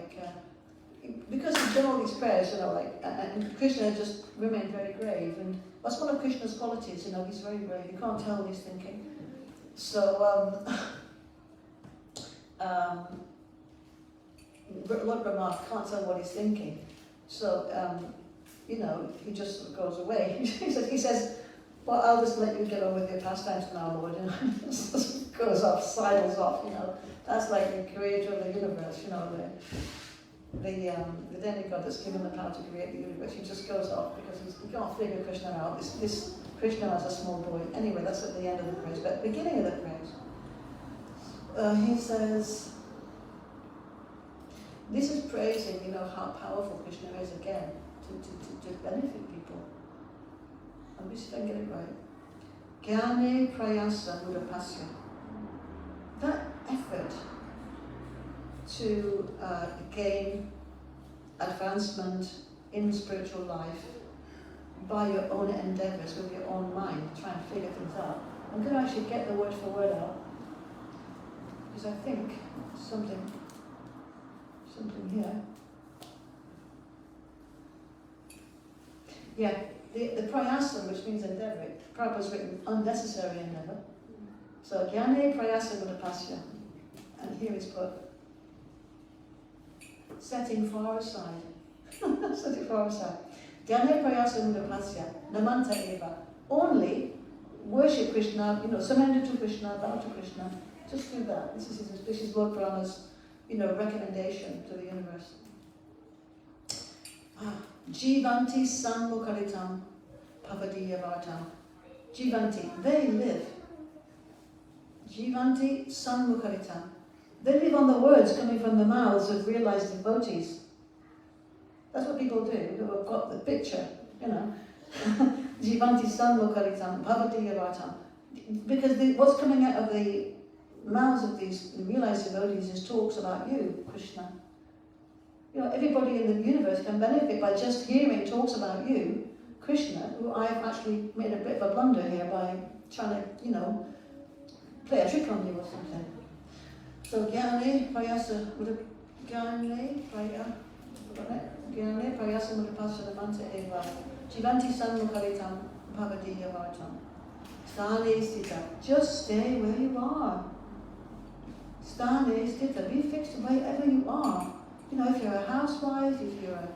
because he's done all these prayers, and Krishna just remained very grave, and that's one of Krishna's qualities, he's very grave, you can't tell what he's thinking. So, Lord Brahma can't tell what he's thinking, so, he just sort of goes away. He says, well, I'll just let you get on with your pastimes now, Lord, just goes off, sidles off, That's like the creator of the universe, the demigod that's given the power to create the universe. He just goes off because he can't figure Krishna out. This Krishna as a small boy. Anyway, that's at the end of the praise. But at the beginning of the praise, he says, this is praising, how powerful Krishna is again to benefit people. Let me see if I can get it right. Gyane prayasa mudapasya. That effort to gain advancement in spiritual life by your own endeavours, with your own mind, try and figure things out. I'm going to actually get the word for word out, because I think something here. Yeah, the prayasa, which means endeavour, Prabhupada's written unnecessary endeavour. So, Gyane prayasa mudapasya. And here it's put, setting far aside. Setting far aside. Gyane prayasa mudapasya, namanta eva. Only worship Krishna, surrender to Krishna, bow to Krishna. Just do that. This is Lord Brahma's, recommendation to the universe. Jivanti sanmukaritam pavadiyavartam. Jivanti, they live. Jivanti sanmukaritam. They live on the words coming from the mouths of realized devotees. That's what people do, who have got the picture, Jivanti sanmukaritam pavadiyavartam. Because what's coming out of the mouths of these realized devotees is talks about you, Krishna. Everybody in the universe can benefit by just hearing talks about you, Krishna, who I've actually made a bit of a blunder here by trying to, play a trick on you or something. So, Gyane prayasa mudapasya namanta eva. Jivanti sanmukaritam bhavadiyavartam. Sthane sthita. Just stay where you are. Sthane sthita. Be fixed wherever you are. If you're a housewife, if you're an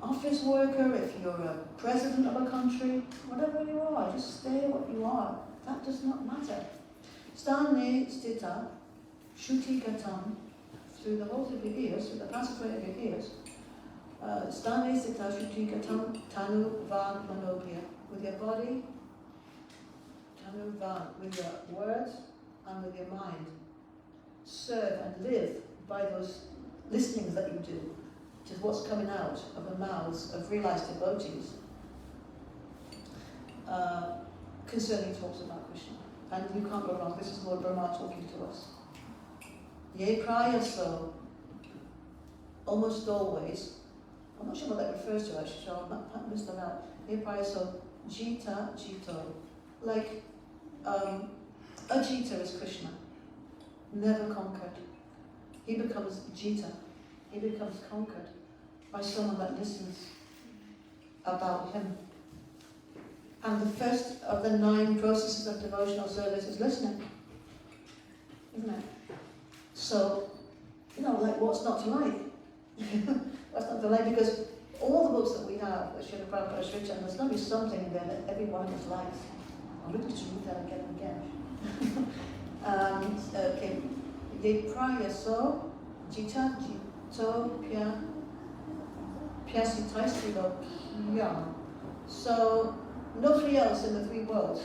office worker, if you're a president of a country, whatever you are, just stay what you are. That does not matter. Sthane sthita, shuti gatam, through the holes of your ears, through the passageway of your ears. Sthane sthita, shuti gatam, tanu van manobhya. With your body, tanu van, with your words and with your mind. Serve and live by those listenings that you do to what's coming out of the mouths of realized devotees concerning talks about Krishna. And you can't go wrong. This is Lord Brahma talking to us. Ye prayaso, almost always, I'm not sure what that refers to actually, so I'll miss that out. Ye prayaso, jita, jito. Like, a jita is Krishna, never conquered. He becomes jita, he becomes conquered by someone that listens about him. And the first of the 9 processes of devotional service is listening, isn't it? So, what's not to like? What's not to like? Because all the books that we have that Srila Prabhupada has written, there's going to be something in there that every one of us likes. I'll read that again and again. Okay. Ye prayaso, jita, jito, pyasitaistilo, pyam. So, nobody else in the 3 worlds.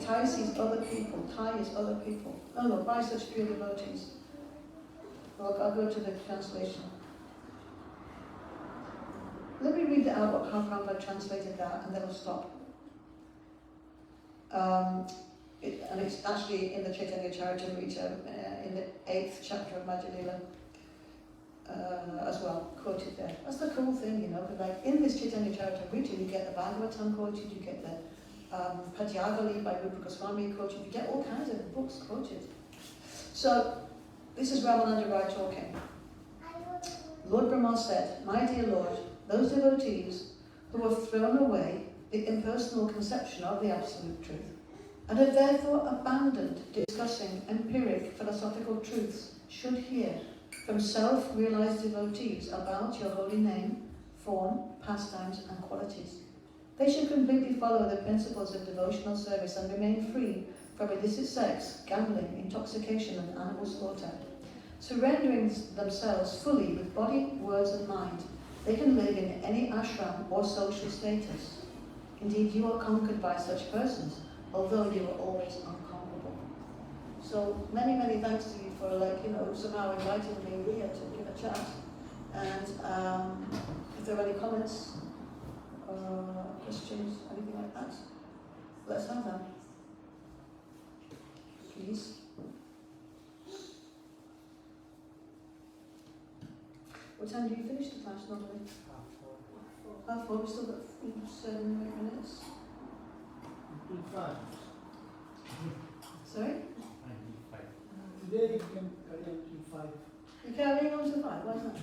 Tai sees other people, Tai is other people. No, by such pure devotees. Well, I'll go to the translation. Let me read out how Prabhupada translated that, and then we'll stop. And it's actually in the Chaitanya Charitamrita, in the 8th chapter of Madhya Lila, as well, quoted there. That's the cool thing, like in this Chaitanya Charitamrita, you get the Bhagavatam quoted, you get the Padyagali by Rupa Goswami quoted, you get all kinds of books quoted. So, this is Ramananda Rai talking. Lord Brahma said, "My dear Lord, those devotees who have thrown away the impersonal conception of the absolute truth and have therefore abandoned discussing empiric philosophical truths should hear from self-realized devotees about your holy name, form, pastimes and qualities. They should completely follow the principles of devotional service and remain free from illicit sex, gambling, intoxication and animal slaughter. Surrendering themselves fully with body, words and mind, they can live in any ashram or social status. Indeed, you are conquered by such persons, although you are always unconquerable." So many thanks to you for somehow inviting me here to give a chat. And if there are any comments, questions, anything like that, let's have them. Please. What time do you finish the class normally? 4:30. We've still got 7 or 8 minutes. Sorry? Today you can carry on till 5. You're carrying on to 5, why is that?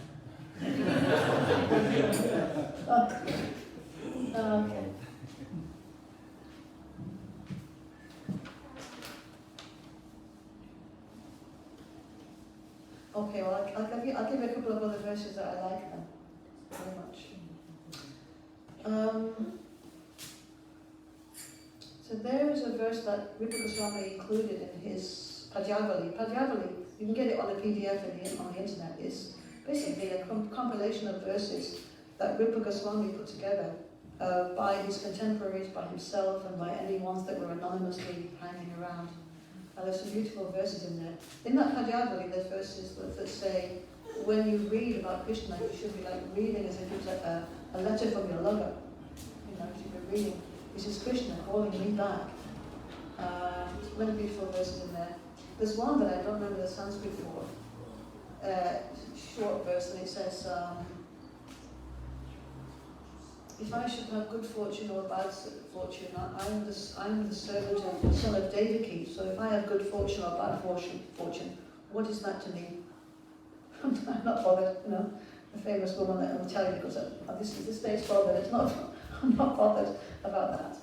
Okay. Okay, well, I'll give you a couple of other verses that I like then, very much. So there is a verse that Rupa Goswami included in his Padyavali. Padyavali, you can get it on a PDF on the internet, is basically a compilation of verses that Rupa Goswami put together by his contemporaries, by himself, and by any ones that were anonymously hanging around. And there's some beautiful verses in there. In that Padyavali, there's verses that say, when you read about Krishna, you should be like reading as if it was like a letter from your lover. You know, you should be reading, this is Krishna calling me back. Many beautiful verses in there. There's one that I don't remember the Sanskrit for, short verse, and it says, if I should have good fortune or bad fortune, I'm the servant of the son of Devaki, so if I have good fortune or bad fortune, what is that to me? I'm not bothered, you know. The famous woman that will tell you, because this day's bothered, it's not, I'm not bothered about that.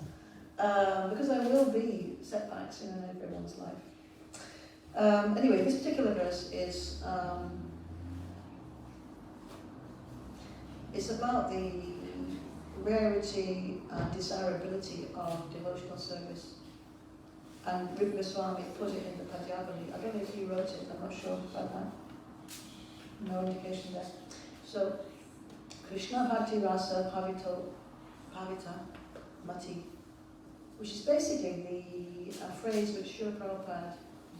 Because there will be setbacks in everyone's life. Anyway, this particular verse is it's about the rarity and desirability of devotional service. And Rupa Goswami put it in the Padyavali. I don't know if he wrote it, I'm not sure about that. No indication there. So, Krishna Bhakti Rasa Bhavita Mati, which is basically the phrase which Srila Prabhupada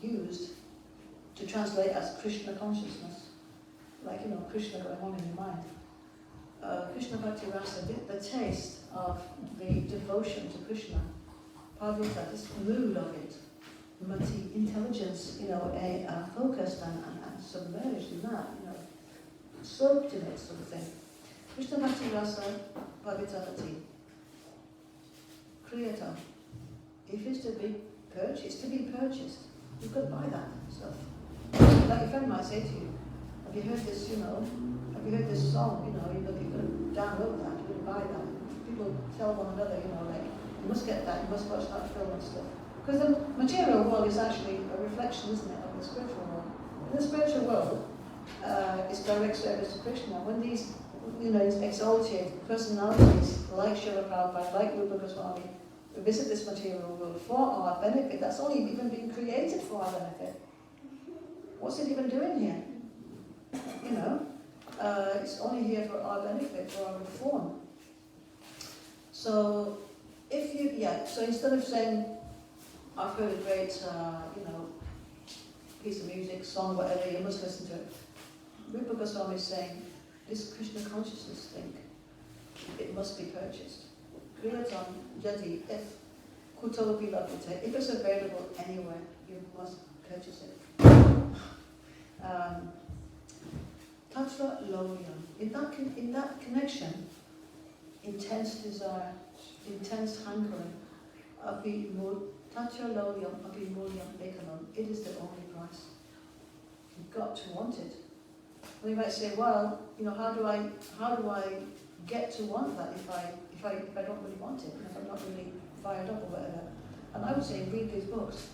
used to translate as Krishna consciousness. Like, you know, Krishna going on in your mind. Krishna Bhakti Rasa, the taste of the devotion to Krishna, Bhavita, this mood of it, Mati, intelligence, you know, focused and submerged in that, you know, soaked in it, sort of thing. Krishna Bhakti Rasa Bhavita Mati. Kriyata. If it's to be purchased, you could buy that stuff. Like a friend might say to you, have you heard this, you know, have you heard this song, you know, you could download that, you could buy that. People tell one another, you know, like, you must get that, you must watch that film and stuff. Because the material world is actually a reflection, isn't it, of the spiritual world. In the spiritual world, it's direct service to Krishna. When these, you know, these exalted personalities like Srila Prabhupada, like Rupa Goswami, visit this material world for our benefit, that's only even been created for our benefit. What's it even doing here? You know, it's only here for our benefit, for our reform. So, if you, so instead of saying, I've heard a great, you know, piece of music, song, whatever, you must listen to it. Rupa Goswami is saying, this Krishna consciousness thing, it must be purchased. Kriyatam Jadi, if Kutopi Lapite, if it's available anywhere, you must purchase it. Tatra Loyam. In that connection, intense desire, intense hankering, Tatra Loyam Api Mulyam Ekanam, it is the only price. You've got to want it. And you might say, well, you know, how do I get to want that if I don't really want it, and if I'm not really fired up or whatever? And I would say, read these books.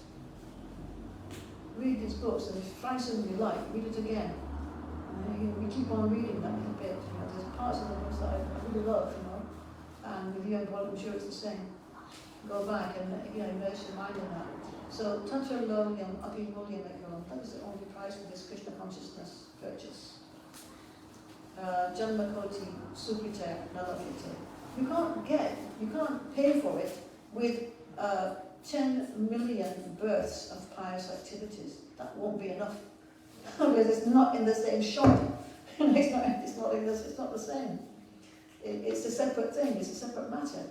Read these books, and if you find something you like, read it again. You keep on reading that little bit. You know, there's parts of the books that I really love, you know. And with you and Paul, I'm sure it's the same. Go back and immerse your mind in that. So, Tatra Lonyam Abhimulyam Ekam, that was the only price for this Krishna consciousness purchase. Janma Koti Sukrite Nalakite. You can't pay for it with 10 million births of pious activities. That won't be enough. Because it's not in the same shop. it's not the same. It's a separate thing, it's a separate matter.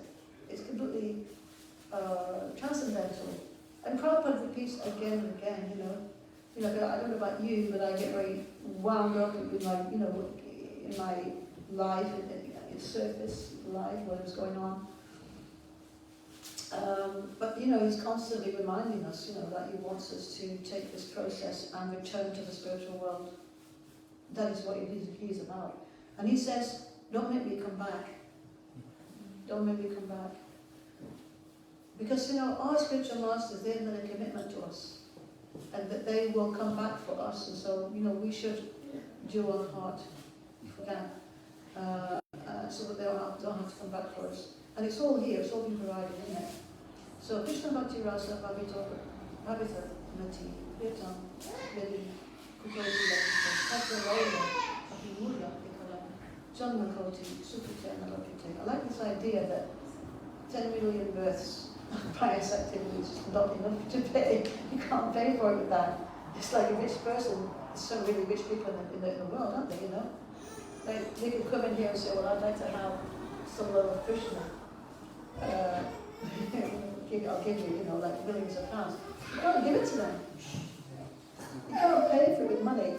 It's completely transcendental. And Prabhupada repeats again and again, you know, I don't know about you, but I get very wound up in my, in my life, in surface life, whatever's going on. But he's constantly reminding us, that he wants us to take this process and return to the spiritual world. That is what he's about. And he says, don't make me come back. Don't make me come back. Because, our spiritual masters, they've made a commitment to us. And that they will come back for us. And so, we should do our part, if we can. So that they don't have to come back for us. And it's all here, it's all been provided, isn't it? So Krishna Bhakti Rasa Bhavita Nati Kirtan Devi Dāsi Tatra Lonyam Abhimulyam Ekam Janma Koti Sukrite Nalakite. I like this idea that 10 million births of pious activities is not enough to pay. You can't pay for it with that. It's like a rich person. There's some really rich people in the world, aren't they, They could come in here and say, well, I'd like to have some love of Krishna. I'll give you, like millions of pounds. You can't give it to them. You can't pay for it with money.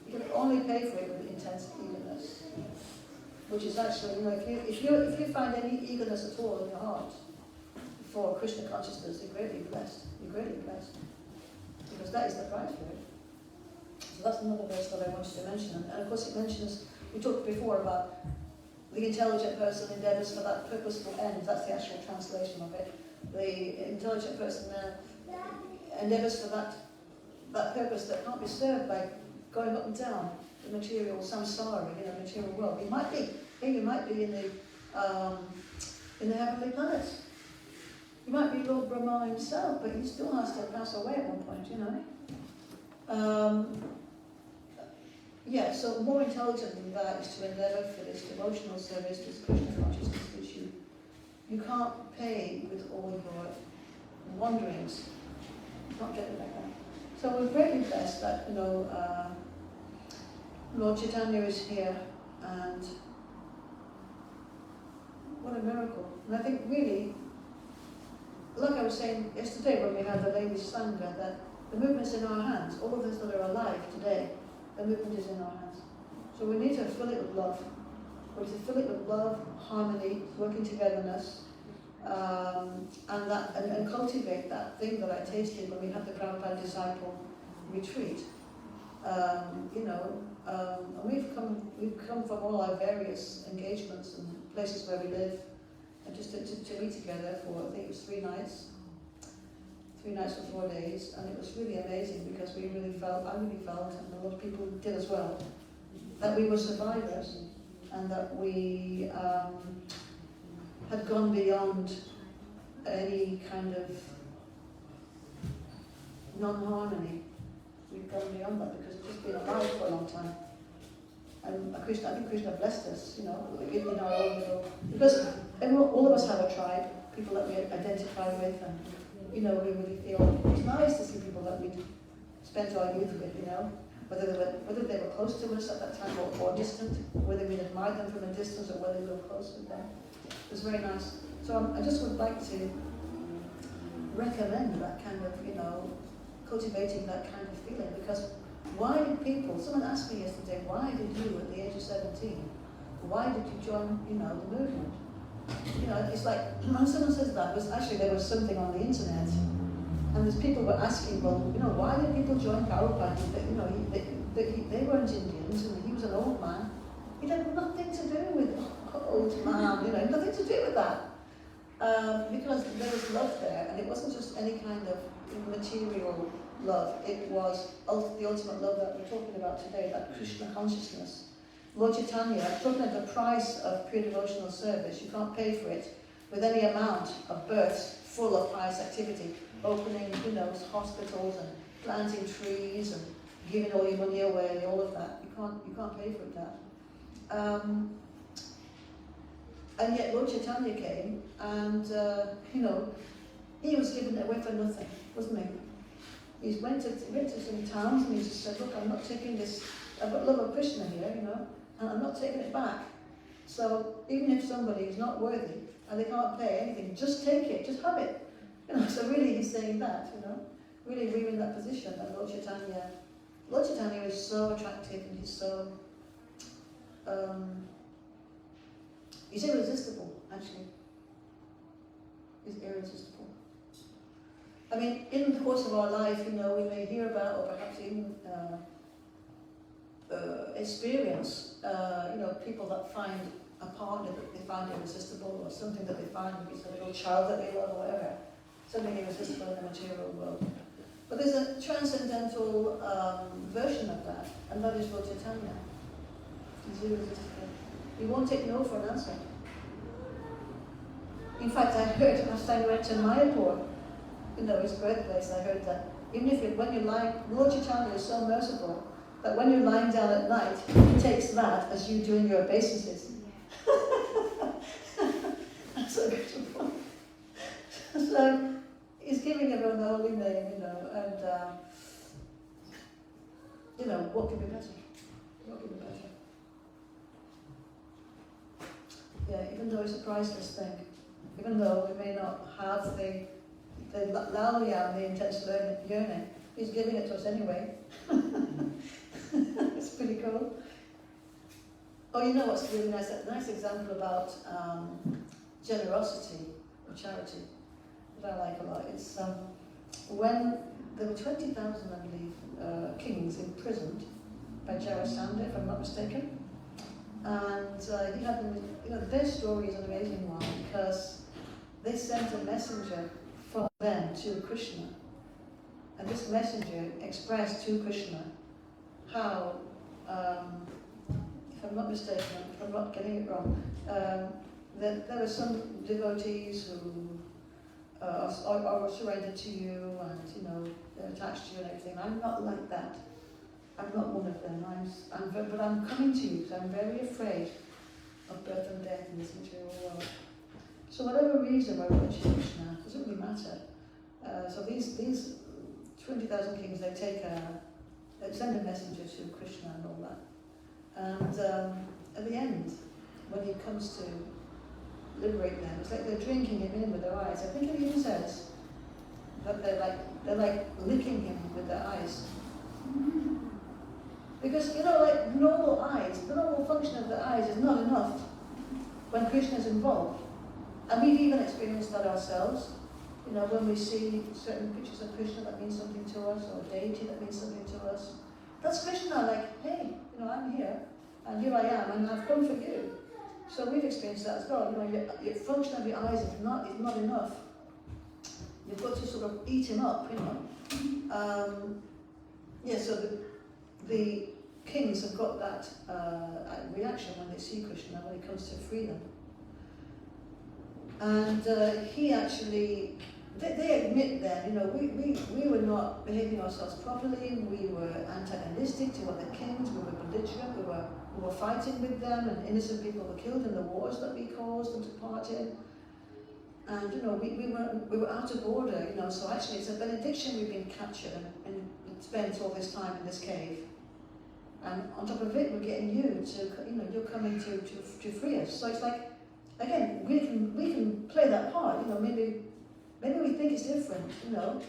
You can only pay for it with intense eagerness. Which is actually, if you find any eagerness at all in your heart for Krishna consciousness, you're greatly blessed. You're greatly blessed. Because that is the price for it. So that's another verse that I wanted to mention. And of course it mentions, we talked before about the intelligent person endeavours for that purposeful end. That's the actual translation of it. The intelligent person endeavours for that purpose that can't be served by going up and down the material samsara, material world. You might be in the heavenly planets. You might be Lord Brahma himself, but he still has to pass away at one point, so more intelligent than that is to endeavour for this devotional service, this Krishna consciousness, which you can't pay with all your wanderings. You can't get it like that. So we're greatly blessed that, Lord Chaitanya is here, and what a miracle. And I think really, like I was saying yesterday when we had the ladies' sangha, that the movement's in our hands. All of us that are alive today, the movement is in our hands. So we need to fill it with love. We need to fill it with love, harmony, working togetherness, and cultivate that thing that I tasted when we had the Prabhupada disciple retreat. And we've come from all our various engagements and places where we live, and just to meet together for, I think it was 3 nights. 3 nights or 4 days, and it was really amazing because I really felt, and a lot of people did as well, that we were survivors, and that we had gone beyond any kind of non-harmony. We've gone beyond that because we've just been alive for a long time. And I think Krishna blessed us, in our own little, because all of us have a tribe, people that we identify with, and we really feel it's nice to see people that we'd spent our youth with, whether they were close to us at that time or distant, whether we admired them from a distance or whether we were close with them. It was very nice. So I just would like to recommend that kind of, cultivating that kind of feeling, because why did people, someone asked me yesterday, why did you at the age of 17, why did you join, the movement? It's like, when someone says that, there was something on the internet, and there's people were asking, well, why did people join Prabhupada? they weren't Indians, and he was an old man. He had nothing to do with old man, you know, nothing to do with that. Because there was love there, and it wasn't just any kind of material love, it was the ultimate love that we're talking about today, that Krishna consciousness. Lord Chaitanya, talking about the price of pure devotional service, you can't pay for it with any amount of births full of pious activity, opening, you know, hospitals and planting trees and giving all your money away, all of that. You can't pay for that. And yet Lord Chaitanya came and, you know, he was giving it away for nothing, wasn't he? He went to some towns and he just said, look, I'm not taking this, I've got love of Krishna here, you know, and I'm not taking it back. So even if somebody is not worthy and they can't pay anything, just take it, just have it. You know, so really he's saying that, you know, really we're in that position that Lord Chaitanya is so attractive and he's so, he's irresistible, actually. He's irresistible. I mean, in the course of our life, you know, we may hear about, or perhaps even experience, you know, people that find a partner that they find irresistible, or something that they find, maybe it's a little child that they love, or whatever, something irresistible in the material world. But there's a transcendental version of that, and that is Lord Chaitanya. He's irresistible. He won't take no for an answer. In fact, I heard last time I went to Mayapur, you know, his birthplace, I heard that even if when you're lying, Lord Chaitanya is so merciful that when you're lying down at night, he takes that as you doing your obeisances. That's so beautiful. So he's giving everyone the holy name, you know, and you know, what could be better? What could be better? Yeah, even though it's a priceless thing, even though we may not have the lalya and the intense yearning, he's giving it to us anyway. It's pretty cool. Oh, you know what's really nice? A nice example about generosity or charity that I like a lot. It's when there were 20,000, I believe, kings imprisoned by Jarasandha, if I'm not mistaken. And he had them, you know, their story is an amazing one because they sent a messenger from them to Krishna. And this messenger expressed to Krishna how, if I'm not mistaken, if I'm not getting it wrong, that there were some devotees who are surrendered to you and, you know, they're attached to you and everything. I'm not like that. I'm not one of them. But I'm coming to you because I'm very afraid of birth and death in this material world. So whatever reason I went to Krishna, it doesn't really matter. So these 20,000 kings, they send a messenger to Krishna and all that. And at the end, when he comes to liberate them, it's like they're drinking him in with their eyes. I think it even says that they're like licking him with their eyes. Because, you know, like normal eyes, the normal function of the eyes is not enough when Krishna is involved. And we've even experienced that ourselves. You know, when we see certain pictures of Krishna that mean something to us, or a deity that means something to us, that's Krishna, like, hey, you know, I'm here, and here I am, and I've come for you. So we've experienced that as well. You know, your function of your eyes is not enough. You've got to sort of eat him up, you know. Yeah, so the kings have got that reaction when they see Krishna, when he comes to free them. And he actually, they admit then, you know, we were not behaving ourselves properly, we were antagonistic to other kings, we were belligerent, we were fighting with them, and innocent people were killed in the wars that we caused them to part in. And, you know, we were out of order, you know, so actually it's a benediction we've been captured and spent all this time in this cave. And on top of it, we're getting you to, you know, you're coming to free us. So it's like, again, we can play that part, you know, maybe we think it's different, you know,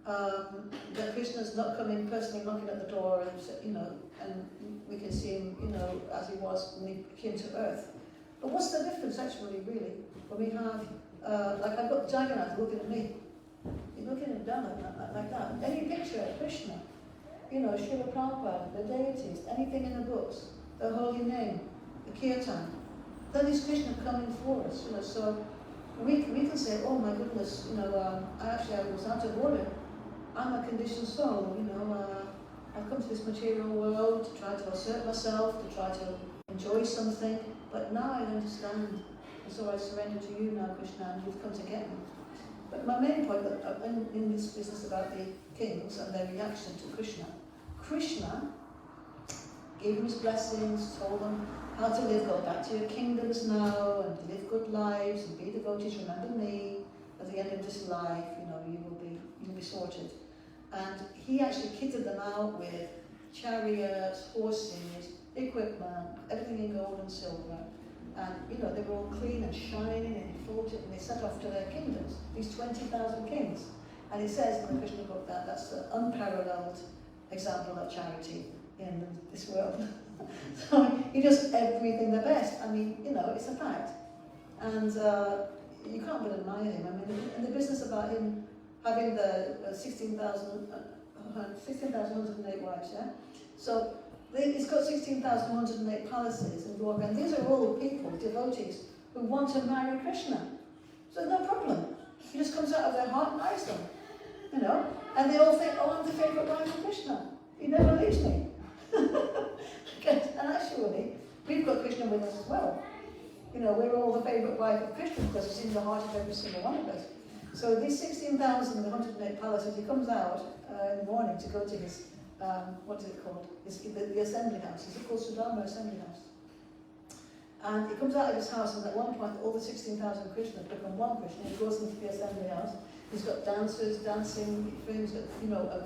that Krishna's not coming personally knocking at the door and, you know, and we can see him, you know, as he was when he came to earth. But what's the difference actually, really, when we have, like I've got Jagannath looking at me, he's looking at down like that. Any picture of Krishna, Srila Prabhupada, the deities, anything in the books, the holy name, the kirtan, that is Krishna coming for us, so we can say, oh my goodness, I was out of order. I'm a conditioned soul, I've come to this material world to try to assert myself, to try to enjoy something, but now I understand, and so I surrender to you now, Krishna, and you've come to get me. But my main point in this business about the kings and their reaction to Krishna gave them his blessings, told them how to live, go back to your kingdoms now, and live good lives, and be devotees, remember me, at the end of this life, you'll be sorted. And he actually kitted them out with chariots, horses, equipment, everything in gold and silver. And, they were all clean and shining, and he fought it, and they set off to their kingdoms, these 20,000 kings. And it says in the Krishna book that that's an unparalleled example of charity in this world. So he does everything the best. I mean, it's a fact. And you can't but admire him. I mean, in the business about him having the 16,108 wives, yeah? So he's got 16,108 palaces in Govardhana, and these are all people, devotees, who want to marry Krishna. So no problem. He just comes out of their heart and marries them, and they all think, oh, I'm the favourite wife of Krishna. He never leaves me. And actually, we've got Krishna with us as well. We're all the favourite wife of Krishna because it's in the heart of every single one of us. So these 16,108 palaces, he comes out in the morning to go to his, what is it called? The assembly house. Is it called Sudama Assembly House? And he comes out of his house, and at one point, all the 16,000 Krishnas become one Krishna. He goes into the assembly house. He's got dancers dancing for him. He's got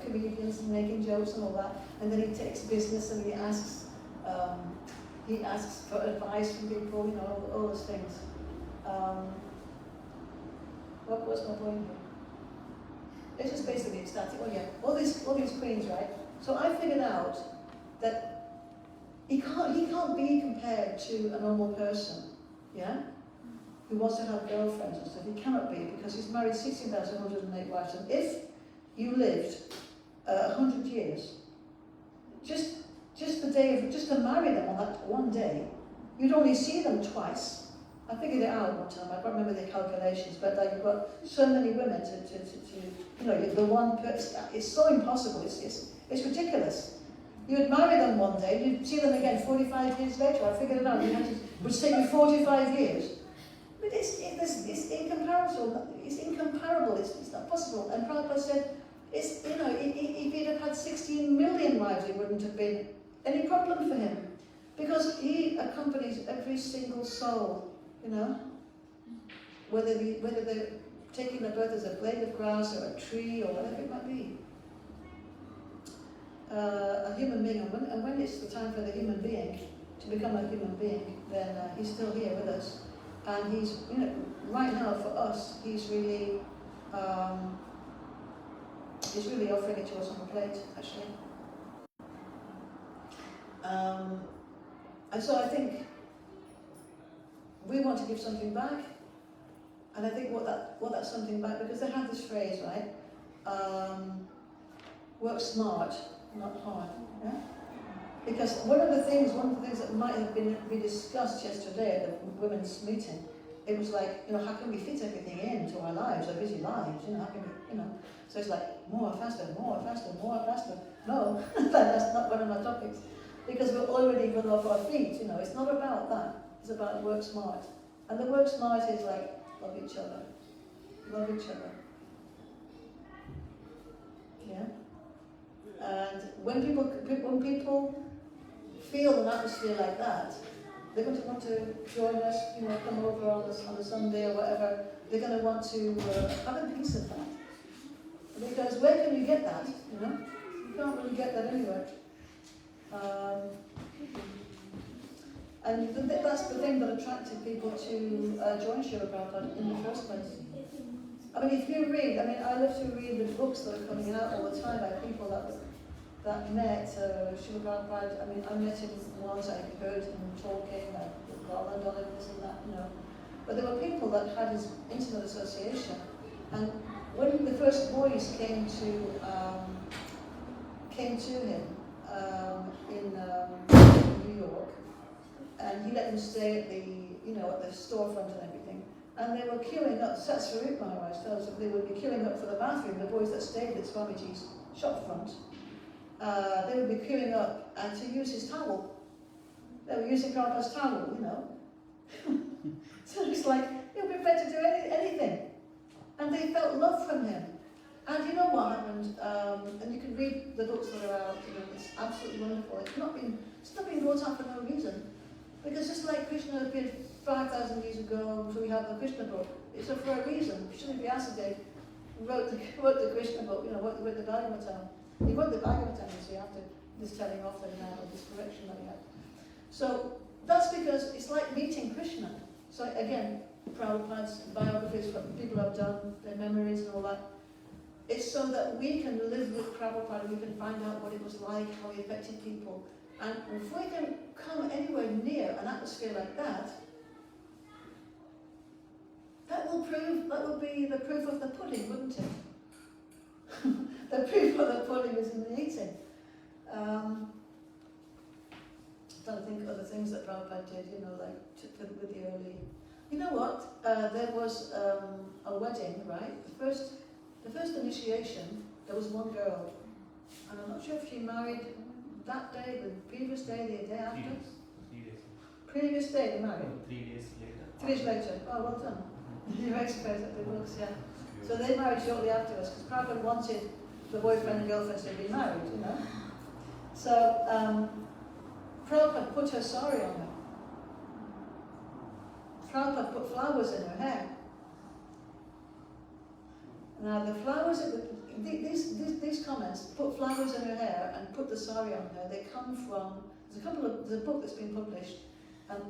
comedians making jokes and all that. And then he takes business and he asks for advice from people. All those things. What's my point here? It's just basically ecstatic. Oh yeah, all these queens, right? So I figured out that he can't be compared to a normal person, yeah, who wants to have girlfriends and stuff. He cannot be, because he's married 16,108 wives, and if you lived 100 years, just to marry them on that one day, you'd only see them twice. I figured it out one time. I can't remember the calculations, but you've got so many women to the one person. It's so impossible. It's ridiculous. You'd marry them one day, you'd see them again 45 years later. I figured it out. It would take you 45 years. But it's incomparable. It's incomparable. It's not possible. And Prabhupada said, if he'd have had 16 million wives, it wouldn't have been any problem for him, because he accompanies every single soul. Whether they're taking their birth as a blade of grass or a tree or whatever it might be. A human being, and when it's the time for the human being to become a human being, then he's still here with us. And he's, right now for us, he's really offering it to us on the plate, actually. And so I think we want to give something back, and I think what that something back, because they have this phrase, right? Work smart, not hard. Yeah? Because one of the things that might have been discussed yesterday at the women's meeting, it was like, how can we fit everything into our lives, our busy lives? How can we, So it's like more, faster. No, that's not one of my topics, because we're already gone off our feet. It's not about that. It's about work smart. And the work smart is like, love each other. Yeah? And when people feel an atmosphere like that, they're going to want to join us, come over on a Sunday or whatever. They're going to want to have a piece of that. Because where can you get that, You can't really get that anywhere. And that's the thing that attracted people to join Srila Prabhupada in the first place. I mean, if you read, I love to read the books that are coming out all the time by people that met Srila Prabhupada. I met him once, I heard him talking, I garland on him, this and that, But there were people that had his intimate association. And when the first boys came came to him in New York, and he let them stay at the storefront and everything. And they were queuing up. Satsvarup Maharaj tells us they would be queuing up for the bathroom. The boys that stayed at Swamiji's shop front, they would be queuing up to use his towel. They were using Prabhupada's towel, So it's like, they were prepared to do anything. And they felt love from him. And you know what happened? And you can read the books that are out, it's absolutely wonderful. It's not been brought up for no reason. Because just like Krishna appeared 5,000 years ago, so we have the Krishna book, it's for a reason. Srila Vyasadeva wrote the Krishna book, wrote the Bhagavatam. He wrote the Bhagavatam, you see, after this telling off that he had, or this correction that he had. So that's because it's like meeting Krishna. So again, Prabhupada's biographies, what people have done, their memories and all that. It's so that we can live with Prabhupada, we can find out what it was like, how he affected people. And if we can come anywhere near an atmosphere like that, that will be the proof of the pudding, wouldn't it? The proof of the pudding is in the eating. I'm trying to think of other things that Prabhupada did, like with the early. You know what? There was a wedding, right? The first initiation, there was one girl, and I'm not sure if she married that day, the previous day, the day after. 3 days. Previous day they married. 3 days later. 3 days later. Oh, well done. You're expert at the books, yeah. So they married shortly afterwards because Prabhupada wanted the boyfriend and girlfriend to be married, So Prabhupada put her sari on her. Prabhupada put flowers in her hair. Now the flowers, these comments, put flowers in her hair and put the sari on her, they come from, there's a book that's been published, and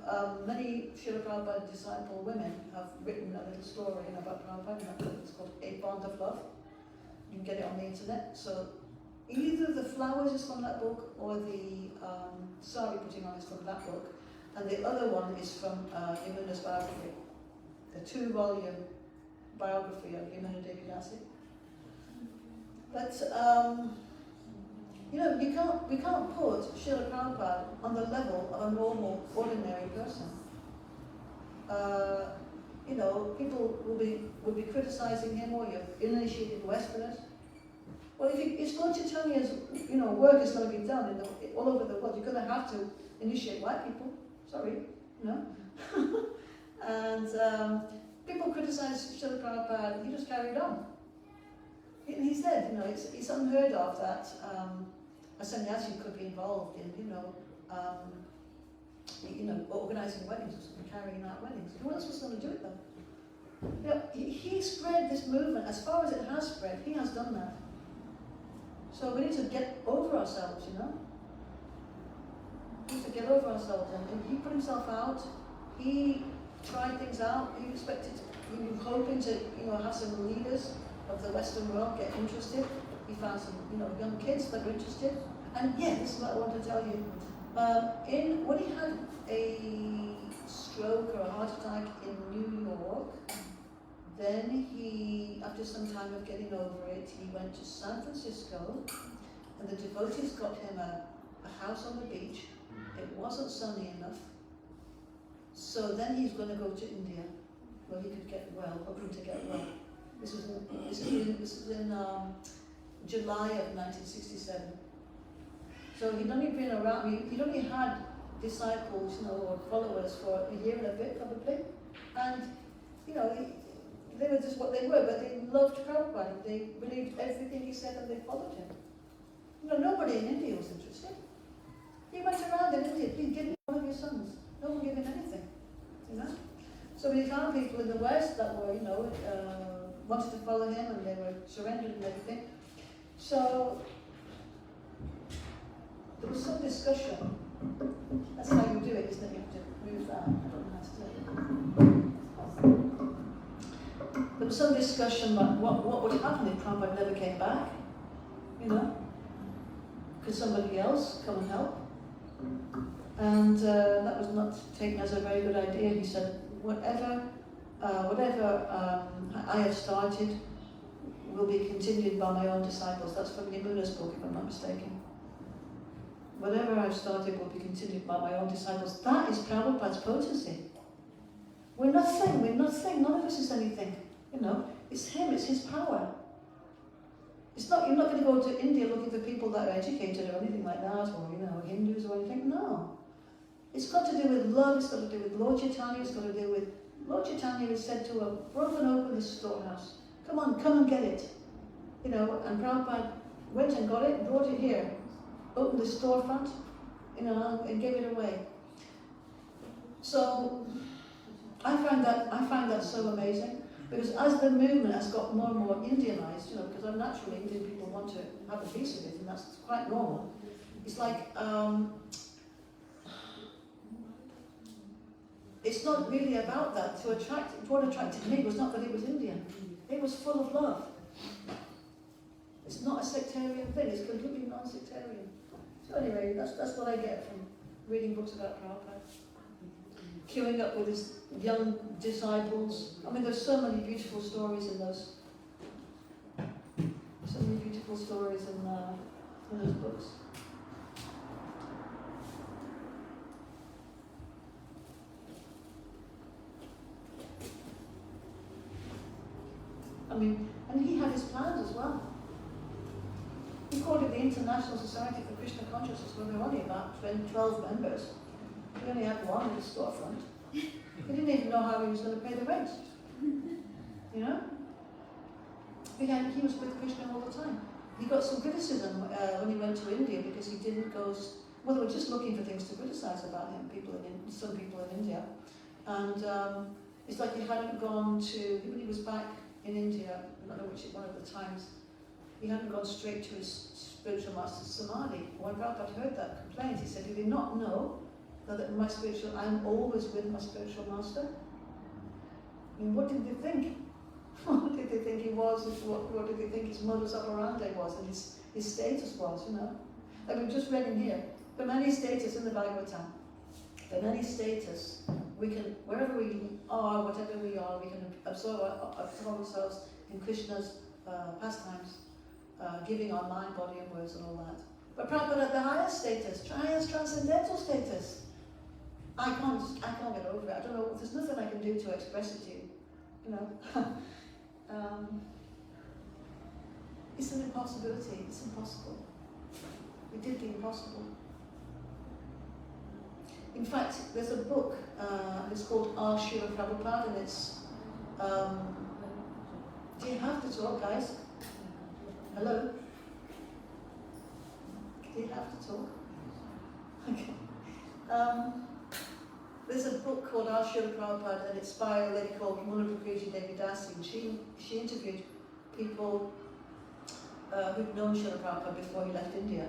many Srila Prabhupada disciple women have written a little story about Prabhupada. It's called A Bond of Love. You can get it on the internet. So either the flowers is from that book or the sari putting on is from that book, and the other one is from Yamuna's biography, the 2-volume biography of Govardhana Devi Dāsi. But we can't put Srila Prabhupada on the level of a normal, ordinary person. People will be criticizing him, or you're initiated Westerners. Well, if it's going to tell you, work is going to be done all over the world, you're going to have to initiate white people. Sorry, And people criticize Srila Prabhupada, he just carried on. He said, it's unheard of that a sannyasi could be involved in, organizing weddings and carrying out weddings. Who else was going to do it though? He spread this movement as far as it has spread. He has done that. So we need to get over ourselves, We need to get over ourselves, and he put himself out. He tried things out. He was hoping to, have some leaders of the Western world get interested. He found some, young kids that were interested. And this is what I want to tell you. When he had a stroke or a heart attack in New York, then he, after some time of getting over it, he went to San Francisco, and the devotees got him a house on the beach. It wasn't sunny enough. So then he's going to go to India, where he could get well, hoping to get well. This was in July of 1967. So he'd only been around, he'd only had disciples, or followers for a year and a bit probably. And, they were just what they were, but they loved Prabhupada. They believed everything he said and they followed him. Nobody in India was interested. He went around in India, please give me one of your sons. No one gave him anything, So we found people in the West that were, wanted to follow him, and they were surrendered and everything. So there was some discussion. That's how you do it, isn't it? You have to move that. I don't know how to do it. There was some discussion about what would happen if Prabhupada never came back. Could somebody else come and help? And that was not taken as a very good idea. He said, whatever I have started, will be continued by my own disciples. That's from Yamuna's book, if I'm not mistaken. Whatever I've started will be continued by my own disciples. That is Prabhupada's potency. We're nothing, none of us is anything. You know, it's him, it's his power. It's not, you're not going to go to India looking for people that are educated or anything like that, or, you know, Hindus or anything. No. It's got to do with love, it's got to do with Lord Chaitanya, it's got to do with, Lord Chaitanya is said to have broken open the storehouse. Come on, come and get it. You know, and Prabhupada went and got it, brought it here, opened the storefront, you know, and gave it away. So I find that so amazing, because as the movement has got more and more Indianized, you know, because naturally Indian people want to have a piece of it, and that's quite normal. It's like, it's not really about that. What attracted me was not that it was Indian. It was full of love. It's not a sectarian thing. It's completely non-sectarian. So anyway, that's what I get from reading books about Prabhupada. Queuing up with his young disciples. I mean, there's so many beautiful stories in those. So many beautiful stories in those books. I mean, and he had his plans as well. He called it the International Society for Krishna Consciousness, where there were only about 12 members. He only had one in the storefront. He didn't even know how he was going to pay the rent. You know? He was with Krishna all the time. He got some criticism when he went to India because he didn't go. Well, they were just looking for things to criticize about him. Some people in India, and it's like he hadn't gone to. When he was back in India, I don't know which one of the times, he hadn't gone straight to his spiritual master's samadhi. When Prabhupada heard that complaint, he said, "Do you not know that I'm always with my spiritual master?" I mean, what did they think? What did they think he was? What did they think his modus operandi was, and his status was? You know, like we've just read in here, the many status in the Bhagavatam. The many status, we can, wherever we are, whatever we are, we can absorb ourselves in Krishna's pastimes, giving our mind, body, and words, and all that. But Prabhupada at the highest status, highest transcendental status. I can't get over it. I don't know. There's nothing I can do to express it to you. You know, it's an impossibility. It's impossible. We did the impossible. In fact, there's a book. It's called Our Srila Prabhupada, and it's. Do you have to talk, guys? Hello. Do you have to talk? Okay. There's a book called Our Srila Prabhupada, and it's by a lady called Govardhana Devi Dāsi, and she interviewed people who'd known Srila Prabhupada before he left India.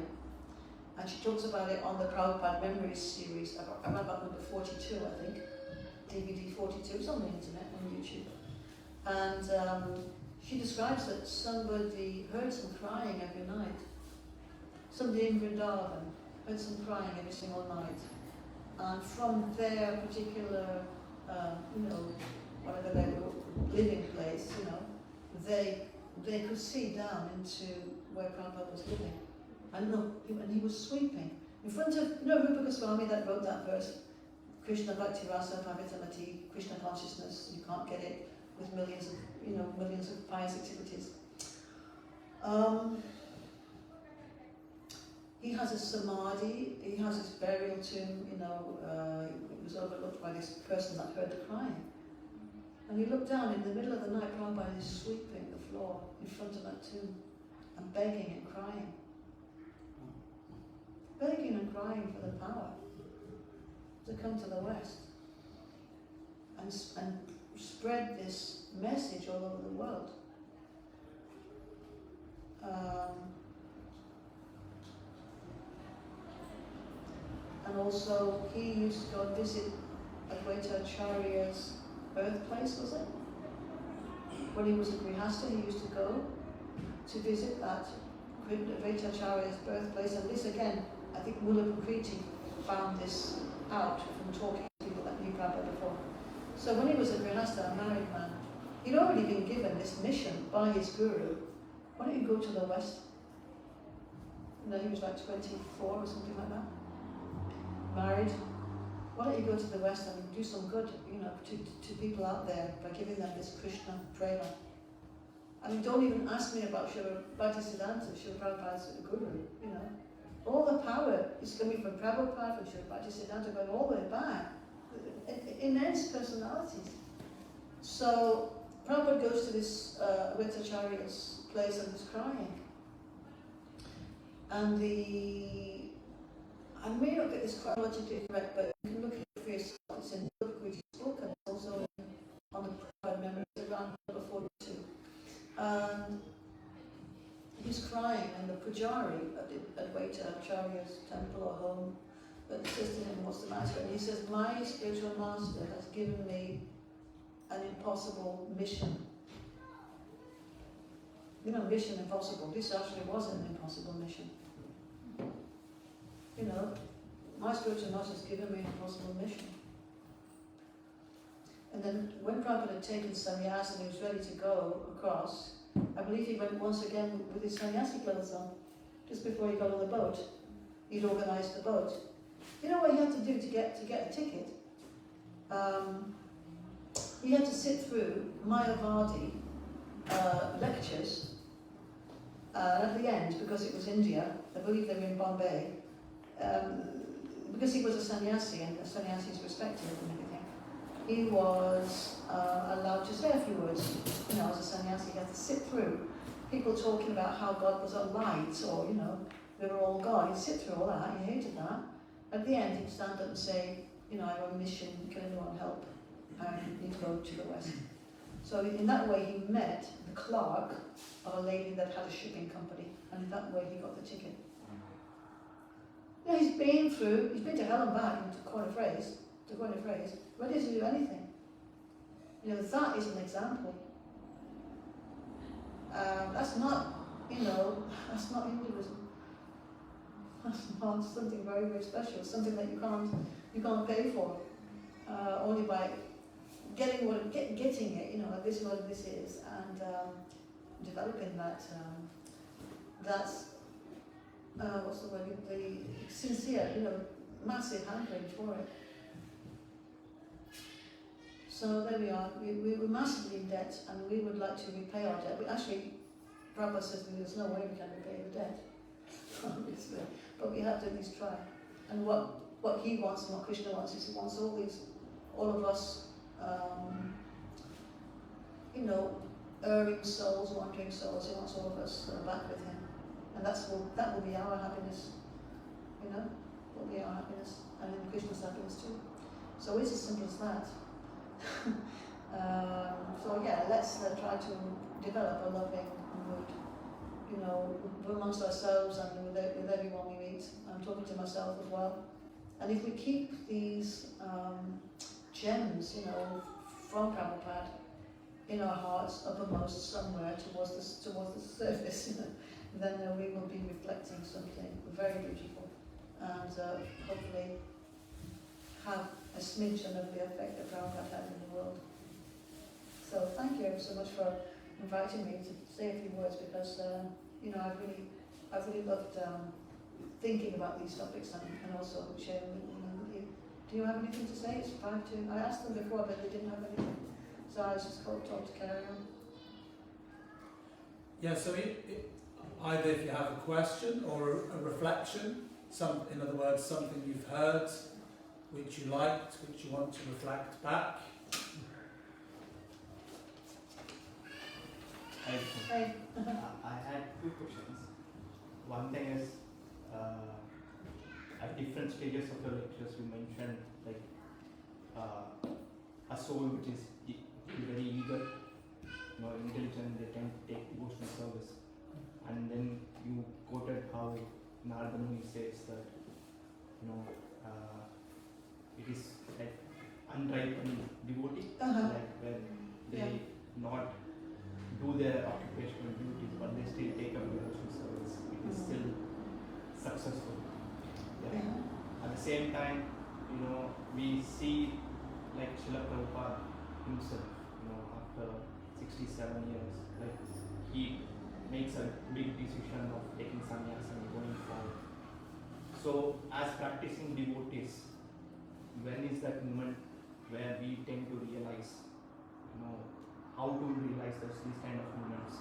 And she talks about it on the Prabhupada Memories series, around about number 42, I think, DVD 42, it's on the internet, on YouTube. And she describes that somebody heard some crying every night. Somebody in Vrindavan heard some crying every single night. And from their particular, whatever their living place, they could see down into where Prabhupada was living. And he was sweeping in front of, Rupa Goswami that wrote that verse, Krishna Bhakti Rasa Pavitamati, Krishna consciousness, you can't get it with millions of pious activities. He has a samadhi, he has his burial tomb, it was overlooked by this person that heard the crying. And he looked down in the middle of the night, Prabhupada is sweeping the floor in front of that tomb and begging and crying. Begging and crying for the power to come to the West and spread this message all over the world. And also, he used to go and visit Advaita Acharya's birthplace, was it? When he was a Grihastha, he used to go to visit that Advaita Acharya's birthplace. And this again, I think Mula Prakriti found this out from talking to people that knew Prabhupada before. So when he was a Grihastha, a married man, he'd already been given this mission by his guru why don't you go to the West? He was like 24 or something like that, married. Why don't you go to the West and do some good, to people out there by giving them this Krishna prema? I mean, don't even ask me about Srila Bhaktisiddhanta, Srila Prabhupada's guru, All the power is coming from Prabhupada, from Srila Bhaktisiddhanta, going all the way back. Immense personalities. So, Prabhupada goes to this Vitacharya's place and is crying. And I may not get this chronologically correct, but you can look at it for yourself. It's in the book which is spoken, it's also on the Prabhupada memories, around number 42. And he's crying, and the pujari at Vitacharya's temple or home says to him, what's the matter? And he says, my spiritual master has given me an impossible mission. Mission impossible. This actually was an impossible mission. My spiritual master has given me an impossible mission. And then when Prabhupada had taken sannyas and he was ready to go across, I believe he went once again with his sannyasi clothes on, just before he got on the boat. He'd organised the boat. You know what he had to do to get a ticket? He had to sit through Mayavadi lectures, and at the end, because it was India, I believe they were in Bombay, because he was a sannyasi and the sannyasis respected him and everything, he was allowed to say a few words. As a sannyasi, he had to sit through people talking about how God was a light, or they were all God. He'd sit through all that. He hated that. At the end, he'd stand up and say, I have a mission. Can anyone help? And he'd go to the West. So in that way, he met the clerk of a lady that had a shipping company, and in that way, he got the ticket. He's been to hell and back, and to coin a phrase, ready to do anything. That is an example. That's not Hinduism. That's not something very, very special. Something that you can't pay for, only by getting it. This is what this is, and developing that. That's what's the word? The sincere, massive hankering for it. So there we are. We were massively in debt, and we would like to repay our debt. Prabhupada says there's no way we can repay the debt, obviously, but we have to at least try. And what he wants and what Krishna wants is he wants all of us, erring souls, wandering souls. He wants all of us back with him, and that will be our happiness. Will be our happiness, and then Krishna's happiness too. So it's as simple as that. Let's try to develop a loving mood, amongst ourselves and with everyone we meet. I'm talking to myself as well. And if we keep these gems, from Prabhupada in our hearts, uppermost somewhere towards the surface, then we will be reflecting something very beautiful, and hopefully have a smidgen of the effect that Prabhupada had in the world. So thank you so much for inviting me to say a few words, because I've really loved thinking about these topics and also sharing them with you. Do you have anything to say? It's 5 to. I asked them before, but they didn't have anything, so I was just told to carry on. Yeah. So either if you have a question or a reflection, in other words, something you've heard which you liked, which you want to reflect back. Hey. I had 2 questions. One thing is, at different stages of the lectures, you mentioned a soul which is very eager, intelligent, they can take devotional service. And then you quoted how Narada Muni says that, it is like unripened devotee, where they not do their occupational duties, but they still take up devotional service. It is still successful. Yeah. At the same time, we see like Srila Prabhupada himself, after 67 years, he makes a big decision of taking sannyas and going forward. So, as practicing devotees, when is that moment where we tend to realize, how to realize these kind of moments?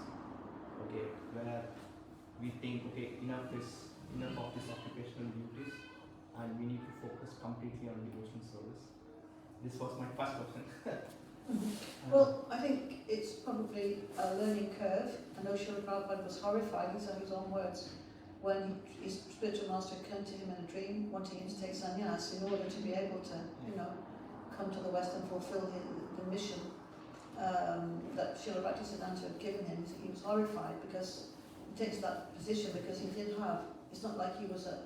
Okay, where we think, okay, enough of this occupational duties, and we need to focus completely on devotion service. This was my first question. Well, I think it's probably a learning curve. I know Srila Prabhupada was horrified, these are his own words, when his spiritual master came to him in a dream, wanting him to take sannyas in order to be able to, come to the West and fulfill the mission that Srila Bhaktisiddhanta had given him. He was horrified because he takes that position because he did have. It's not like he was a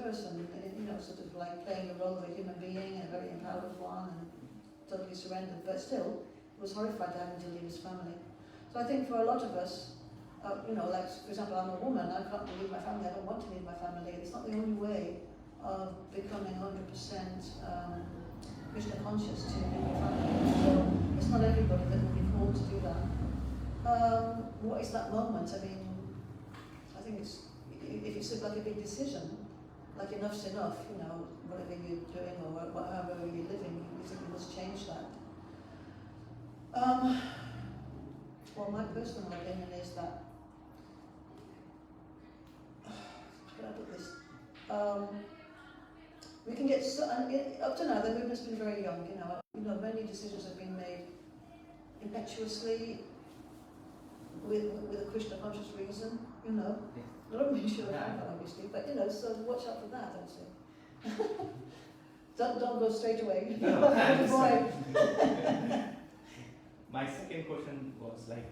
person, sort of like playing the role of a human being, a very empowered one, and totally surrendered. But still, he was horrified to having to leave his family. So I think for a lot of us, like for example, I'm a woman. I can't leave my family. I don't want to leave my family. It's not the only way of becoming 100% Krishna conscious to leave your family. So it's not everybody that will be called to do that. What is that moment? I mean, I think if it's like a big decision, like enough's enough, whatever you're doing or however you're living, you think you must change that. Well, my personal opinion is that, how can I put this? We can get up to now the movement's been very young. Many decisions have been made impetuously with a Krishna conscious reason. I don't mean sure obviously, but so watch out for that, don't you? don't go straight away. No, my second question was like,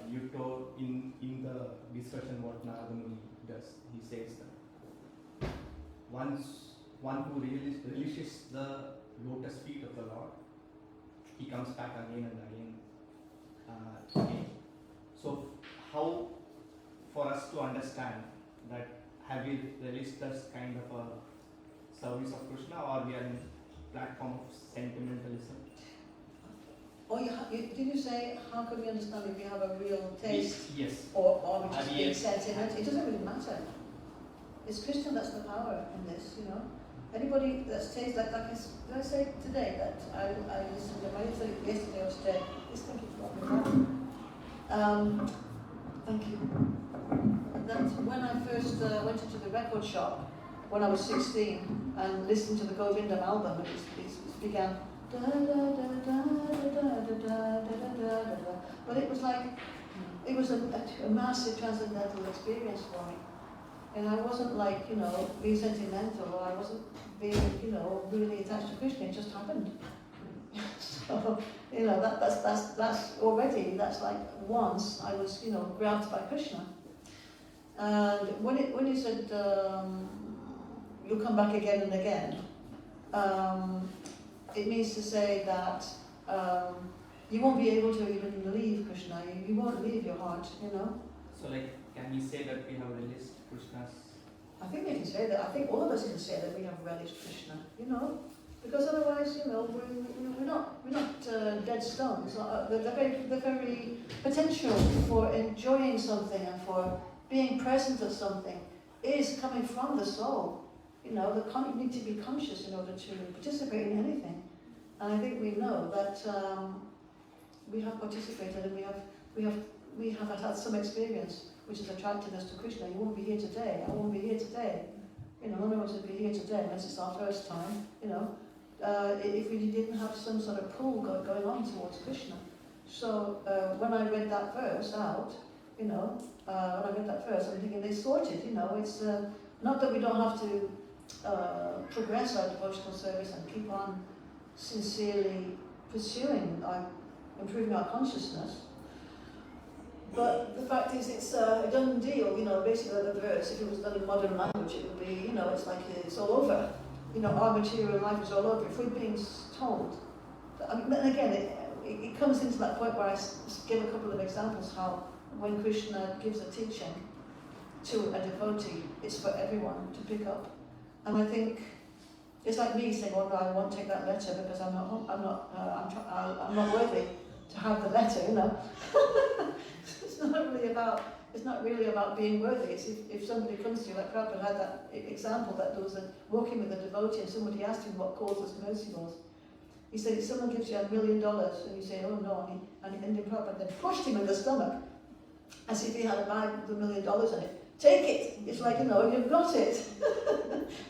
you told in the discussion what Narada Muni does. He says that one who really relishes the lotus feet of the Lord, he comes back again and again. So how, for us to understand that, have we relished this kind of a service of Krishna, or we are in a platform of sentimentalism? Did you say, how can we understand if we have a real taste? Yes. Or we just being sentiment? It doesn't really matter. It's Krishna that's the power in this, Anybody that's tasted, did I say today that I listened to, yesterday or today, just think it's what we have. Thank you. That when I first went into the record shop, when I was 16, and listened to the Govardhana album, it began da da da da da da da da da da da. But it was like, it was a massive transcendental experience for me. And I wasn't like, being sentimental, or I wasn't being, really attached to Krishna, it just happened. So, that's already, that's like once I was, grabbed by Krishna. And when he said, you'll come back again and again, it means to say that you won't be able to even leave Krishna, you won't leave your heart, So can we say that we have relished Krishna's? I think we can say that. I think all of us can say that we have relished Krishna, because otherwise, we're not dead stones. The very potential for enjoying something and for being present at something is coming from the soul. You need to be conscious in order to participate in anything. And I think we know that we have participated and we have had some experience which has attracted us to Krishna. You won't be here today. I won't be here today. None of us would be here today unless it's our first time. If we didn't have some sort of pull going on towards Krishna. So when I read that verse out, I'm thinking they sorted. It's not that we don't have to progress our devotional service and keep on sincerely pursuing improving our consciousness. But the fact is, it's a done deal. Basically the verse, if it was done in modern language, it would be, it's like it's all over. Our material life is all over. If we're being told, then again, it comes into that point where I give a couple of examples how when Krishna gives a teaching to a devotee, it's for everyone to pick up. And I think it's like me saying, "Oh no, I won't take that letter because I'm not worthy." to have the letter, you know. It's not really about being worthy. It's if somebody comes to you, like Prabhupada had that example that there was a walking with a devotee and somebody asked him what causes mercy was. He said, if someone gives you $1 million and you say, oh no, and Indian Prabhupada then pushed him in the stomach as if he had a bag with $1 million in it. Take it! It's like, you know, you've got it.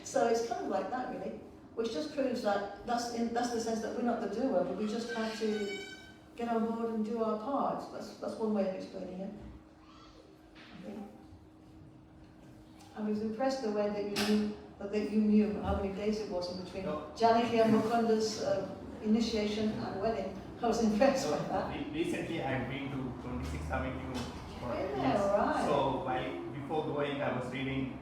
So it's kind of like that really, which just proves that that's the sense that we're not the doer, but we just have to get on board and do our part. That's one way of explaining it. I was impressed the way that you knew how many days it was in between Janaki and Mukunda's initiation and wedding. I was impressed by that. Recently, I've been to 26th Avenue for Yeah, right. So before going, I was reading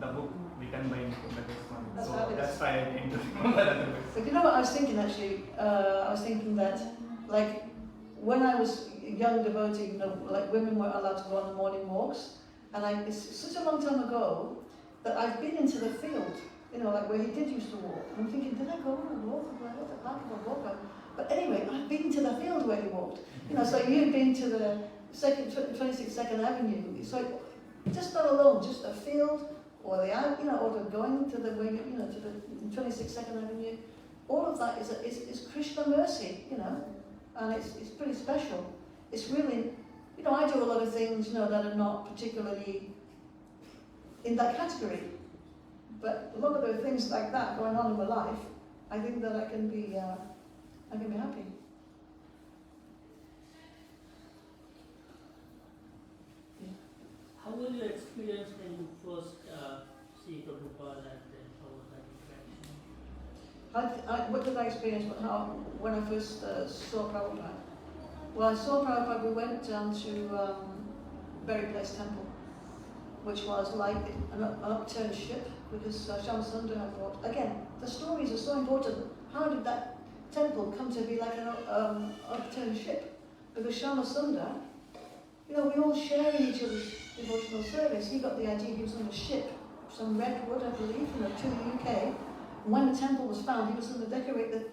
the book written by Mukunda Goswami. That's So fabulous. that's why I tend to remember other books. But you know what I was thinking actually? I was thinking that, like, when I was a young devotee, you know, like women were allowed to go on the morning walks. And it's such a long time ago that I've been into the field, you know, like where he did used to walk. And I'm thinking, did I go on a walk? What the heck of a walk? But anyway, I've been to the field where he walked. You know, so you've been to the 26th 2nd Avenue. So just not alone, just a field, or the you know, or the going to the way, you know, to the 26th 2nd Avenue. All of that is Krishna mercy, you know, and it's pretty special. It's really. You know, I do a lot of things, you know, that are not particularly in that category. But a lot of the things like that going on in my life, I think that I can be happy. Yeah. How was your experience when you first see Prabhupada and then how was that interaction? What did I experience when I first saw Prabhupada? Well, I saw Prabhupada, we went down to Berry Place Temple, which was like an upturned ship, because Shyama Sundar had brought. Again, the stories are so important. How did that temple come to be like an upturned ship? Because Shyama Sundar, you know, we all share in each other's devotional service. He got the idea, he was on a ship, some redwood, I believe, you know, to the UK. And when the temple was found, he was going to decorate the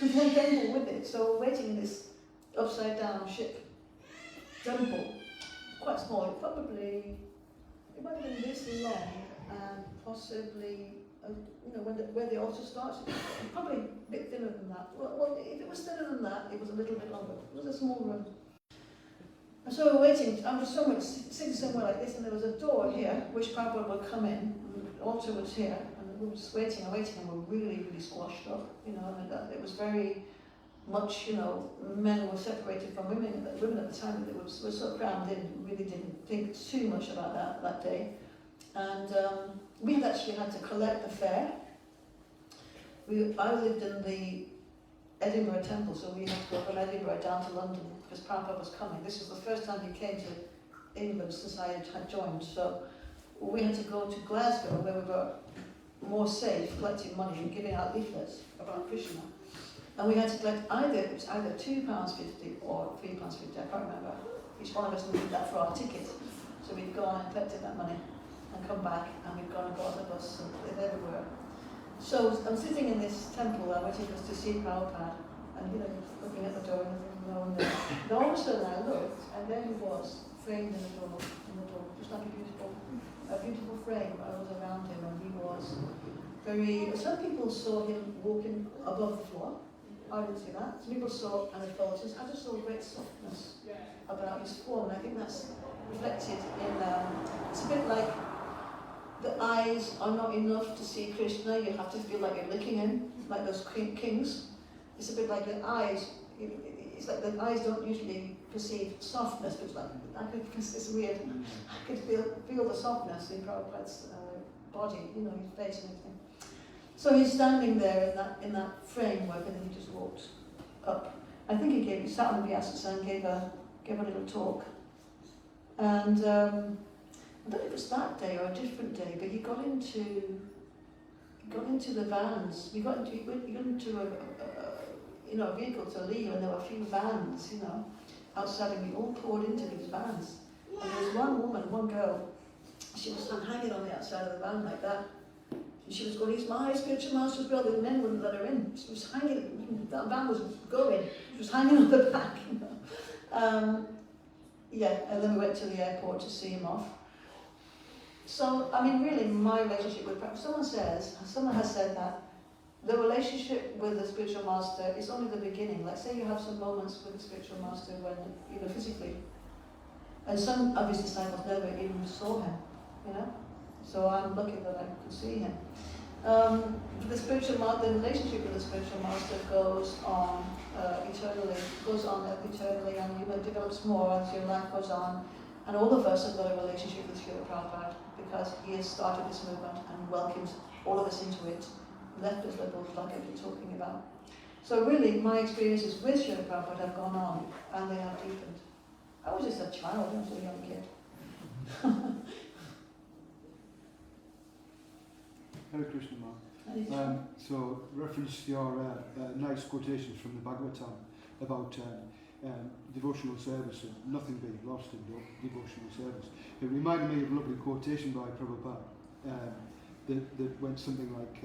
temple with it. So we're waiting in this upside down ship temple, quite small, it might have been this long and possibly, you know, where the altar starts, probably a bit thinner than that. Well, if it was thinner than that, it was a little bit longer. It was a small room. And so we're waiting, I was sitting somewhere like this, and there was a door here, which Prabhupada would come in, and the altar was here, and we were just waiting, and we're really, really squashed up, you know, and it was very much, you know, men were separated from women. Women at the time were so crammed in, really didn't think too much about that day. And we had actually had to collect the fare. I lived in the Edinburgh Temple, so we had to go from Edinburgh down to London because Prabhupada was coming. This was the first time he came to England since I had joined. So we had to go to Glasgow, where we were more safe, collecting money and giving out leaflets about Krishna. And we had to collect it was either £2.50 or £3.50, I can't remember. Each one of us needed that for our ticket. So we'd gone and collected that money and come back, and we'd gone and got on the bus, and there we were. So I'm sitting in this temple, waiting for us to see Prabhupada, and, you know, looking at the door and no one there. And all of a sudden I looked, and there he was, framed in the door, just like a beautiful frame. I was around him, and he was very. Some people saw him walking above the floor. I didn't see that. Some people saw an effulgence. I just saw a great softness about his form, and I think that's reflected in. It's a bit like the eyes are not enough to see Krishna. You have to feel like you're licking him, like those kings. It's a bit like the eyes. It's like the eyes don't usually perceive softness, but it's like it's weird. I could feel the softness in Prabhupada's body, you know, his face and everything. So he's standing there in that framework, and then he just walked up. I think he sat on the Vyasa and gave a little talk. And I don't know if it was that day or a different day, but he got into the vans. He got into a vehicle to leave, and there were a few vans, you know, outside, and we all poured into these vans. And there was one girl, she was hanging on the outside of the van like that. She was going, he's my spiritual master's brother, and men wouldn't let her in. She was hanging, that van was going, she was hanging on the back, you know. Yeah, and then we went to the airport to see him off. So, I mean, really, my relationship with someone has said that the relationship with the spiritual master is only the beginning. Like, say you have some moments with the spiritual master when, you know, physically, and some of his disciples never even saw him, you know. So I'm lucky that I could see him. The spiritual master, the relationship with the spiritual master goes on eternally, and you know, develops more as your life goes on. And all of us have got a relationship with Srila Prabhupada because he has started this movement and welcomed all of us into it, left us little like I've been talking about. So really, my experiences with Srila Prabhupada have gone on and they have deepened. I was just a child, I was a young kid. Hare Krishna, Ma. So, reference your nice quotations from the Bhagavatam about devotional service and nothing being lost in devotional service. It reminded me of a lovely quotation by Prabhupada that went something like,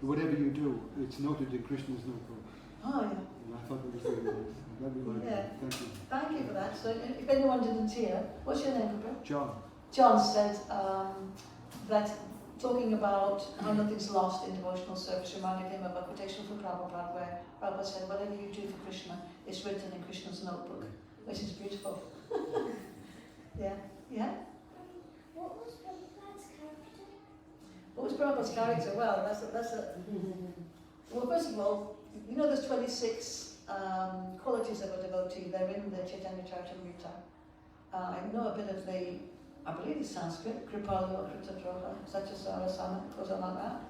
whatever you do, it's noted in Krishna's notebook. Oh, yeah. And I thought that was very nice. That reminded me. Thank you. Thank you for that. So if anyone didn't hear, what's your name, Prabhupada? John. John said that talking about how nothing's lost in devotional service reminded him of a quotation from Prabhupada where Prabhupada said, whatever you do for Krishna is written in Krishna's notebook, which is beautiful. Yeah? Yeah? What was Prabhupada's character? What was Prabhupada's character? Well, well, first of all, you know there's 26 qualities of a devotee. They're in the Chaitanya Charitamrita. I know a bit of the, I believe it's Sanskrit, Kripalu, Kritatrodha, Satyasara, Sana, goes on like that.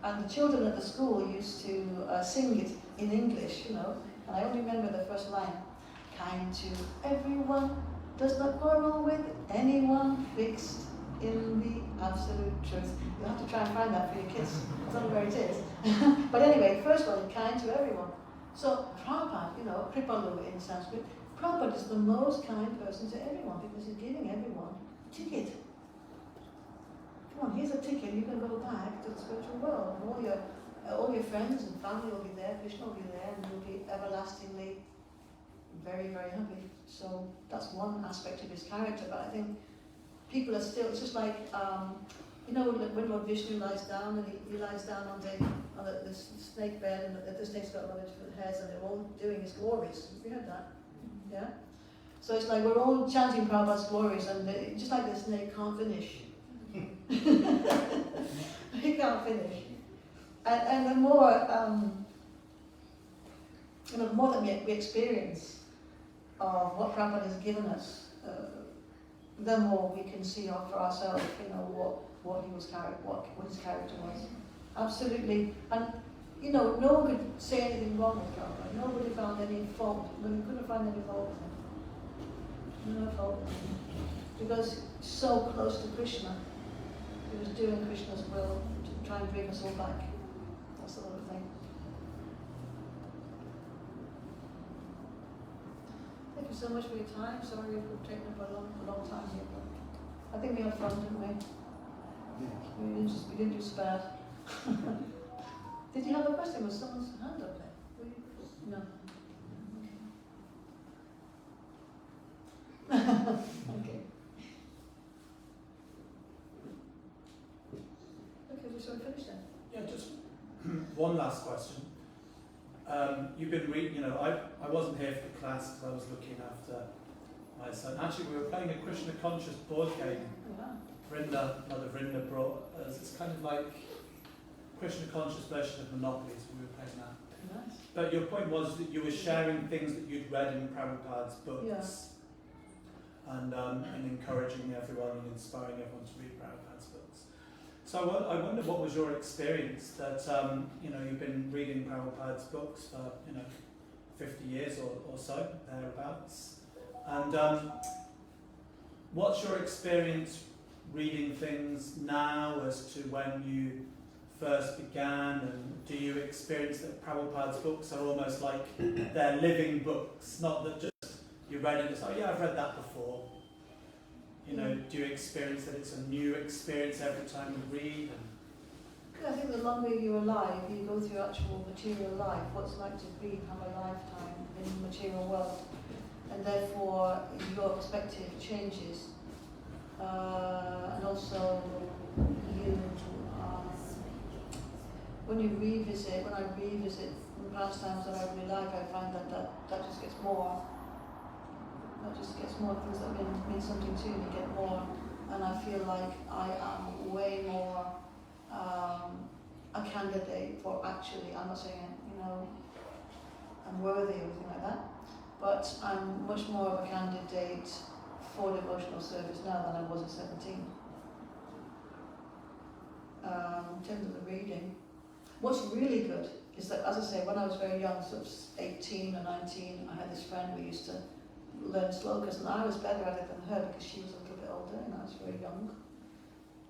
And the children at the school used to sing it in English, you know, and I only remember the first line. Kind to everyone, does not quarrel with anyone, fixed in the absolute truth. You'll have to try and find that for your kids. I don't know where it is. But anyway, first one, kind to everyone. So Prabhupada, you know, Kripalu in Sanskrit, Prabhupada is the most kind person to everyone because he's giving everyone a ticket. Come on, here's a ticket, you can go back to the spiritual world. And all your friends and family will be there, Krishna will be there, and you'll be everlastingly very, very happy. So that's one aspect of his character, but I think people are still, it's just like, you know, when Lord Vishnu lies down, and he lies down on the snake bed, and the snake's got a lot of different heads, and they're all doing his glories. Have you heard that? Yeah? So it's like we're all chanting Prabhupada's glories, and just like the snake can't finish. He can't finish. And the more, you know, the more that we experience of what Prabhupada has given us, the more we can see for ourselves, you know, what his character was. Absolutely. And, you know, no one could say anything wrong with Prabhupada. Nobody found any fault. We couldn't find any fault with him. No fault with him. Because so close to Krishna, he was doing Krishna's will to try and bring us all back. That's the little thing. Thank you so much for your time. Sorry we've taken up a long time here, but I think we had fun, didn't we? Yeah. We didn't do so bad. Did you have a question? Was someone's hand up there? Were you? No. Okay. Okay, we shall finish then. Yeah, just one last question. You've been reading, you know, I wasn't here for the class because I was looking after my son. Actually, we were playing a Krishna conscious board game. Oh, wow. Mother Vrinda brought us, it's kind of like Krishna conscious version of Monopoly, so we were playing that. Nice. But your point was that you were sharing things that you'd read in Prabhupada's books. Yeah. And encouraging everyone and inspiring everyone to read Prabhupada's books. So I wonder what was your experience that, you know, you've been reading Prabhupada's books for, you know, 50 years or so, thereabouts. And what's your experience reading things now as to when you first began, and do you experience that Prabhupada's books are almost like they're living books, not that just you read it and say, oh yeah, I've read that before. You know, do you experience that it's a new experience every time you read? I think the longer you're alive, you go through actual material life, what's it like to have a lifetime in the material world, and therefore your perspective changes, and also you, when I revisit the past times that I really like, I find that just gets more. That just gets more things that mean something to me, get more, and I feel like I am way more a candidate for actually, I'm not saying, I'm worthy or anything like that, but I'm much more of a candidate for devotional service now than I was at 17. In terms of the reading, what's really good is that, as I say, when I was very young, sort of 18 or 19, I had this friend who used to learn slokas, and I was better at it than her because she was a little bit older and I was very young.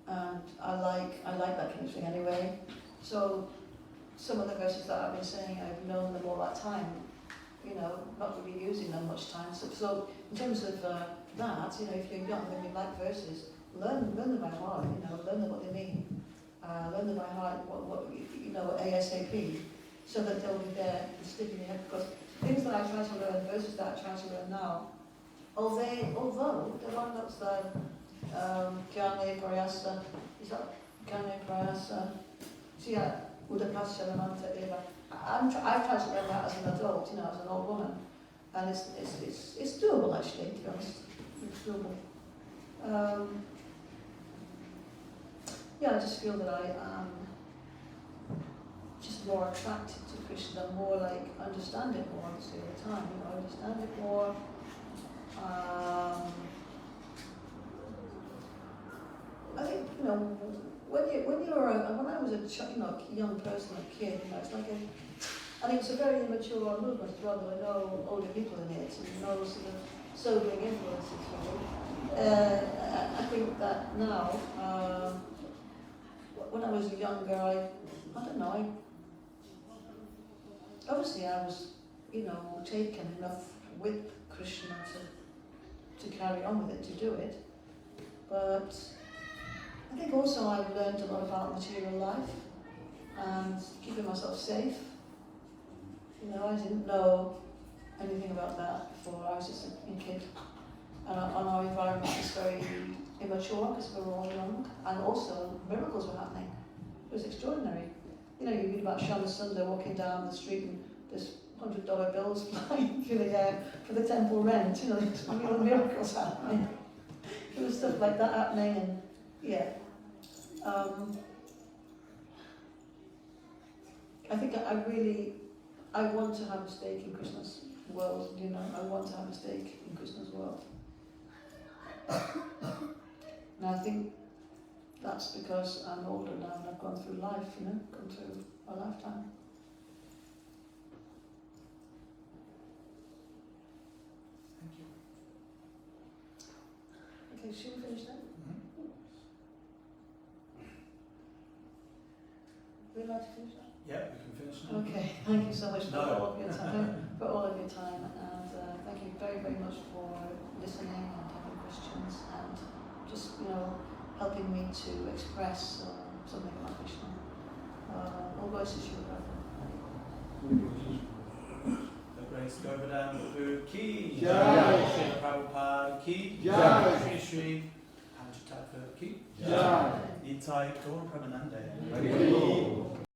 And I like that kind of thing anyway. So some of the verses that I've been saying, I've known them all that time, not really using them much time. So in terms of that, if you're young and you like verses, learn them by heart, learn what they mean. Learn them by heart, ASAP, so that they'll be there and stick in your head. Because things that I try to learn, verses that I try to learn now, although the one that's the Gyane Prayasa, is that Gyane Prayasa? Siya Udapasya Lamanta Eva. I've tried to learn that as an adult, as an old woman, and it's doable actually, to be honest. It's doable. I just feel that I am just more attracted to Krishna, more like understand it more obviously all the time, understand it more. I think, when I was a young person, a kid, it's like it's a very immature movement as well. There are no older people in it, and no sort of sobering influences really. I think that now, when I was younger, I don't know, obviously I was, taken enough with Krishna to carry on with it, to do it. But I think also I've learned a lot about material life and keeping myself safe. I didn't know anything about that before. I was just a kid. And our environment is very immature because we were all young. And also, miracles were happening. It was extraordinary. You read about Shama Sundar walking down the street and there's $100 bills flying through the air for the temple rent. There's real miracles happening. There was stuff like that happening, and I think I want to have a stake in Krishna's world, I want to have a stake in Krishna's world. And I think that's because I'm older now and I've gone through life, gone through a lifetime. Thank you. Okay, should we finish then? Are we allowed to finish that? Yeah, we can finish now. Okay, thank you so much for all of your time, and thank you very, very much for listening and having questions and just, helping me to express something about Krishna. All goes to Shri The great Govardhana Devi Dāsi ki Jai. Jai. Srila Prabhupada ki Jai. Shri Panchatattva ki Jai. Nitai Gaur Premanande. Hare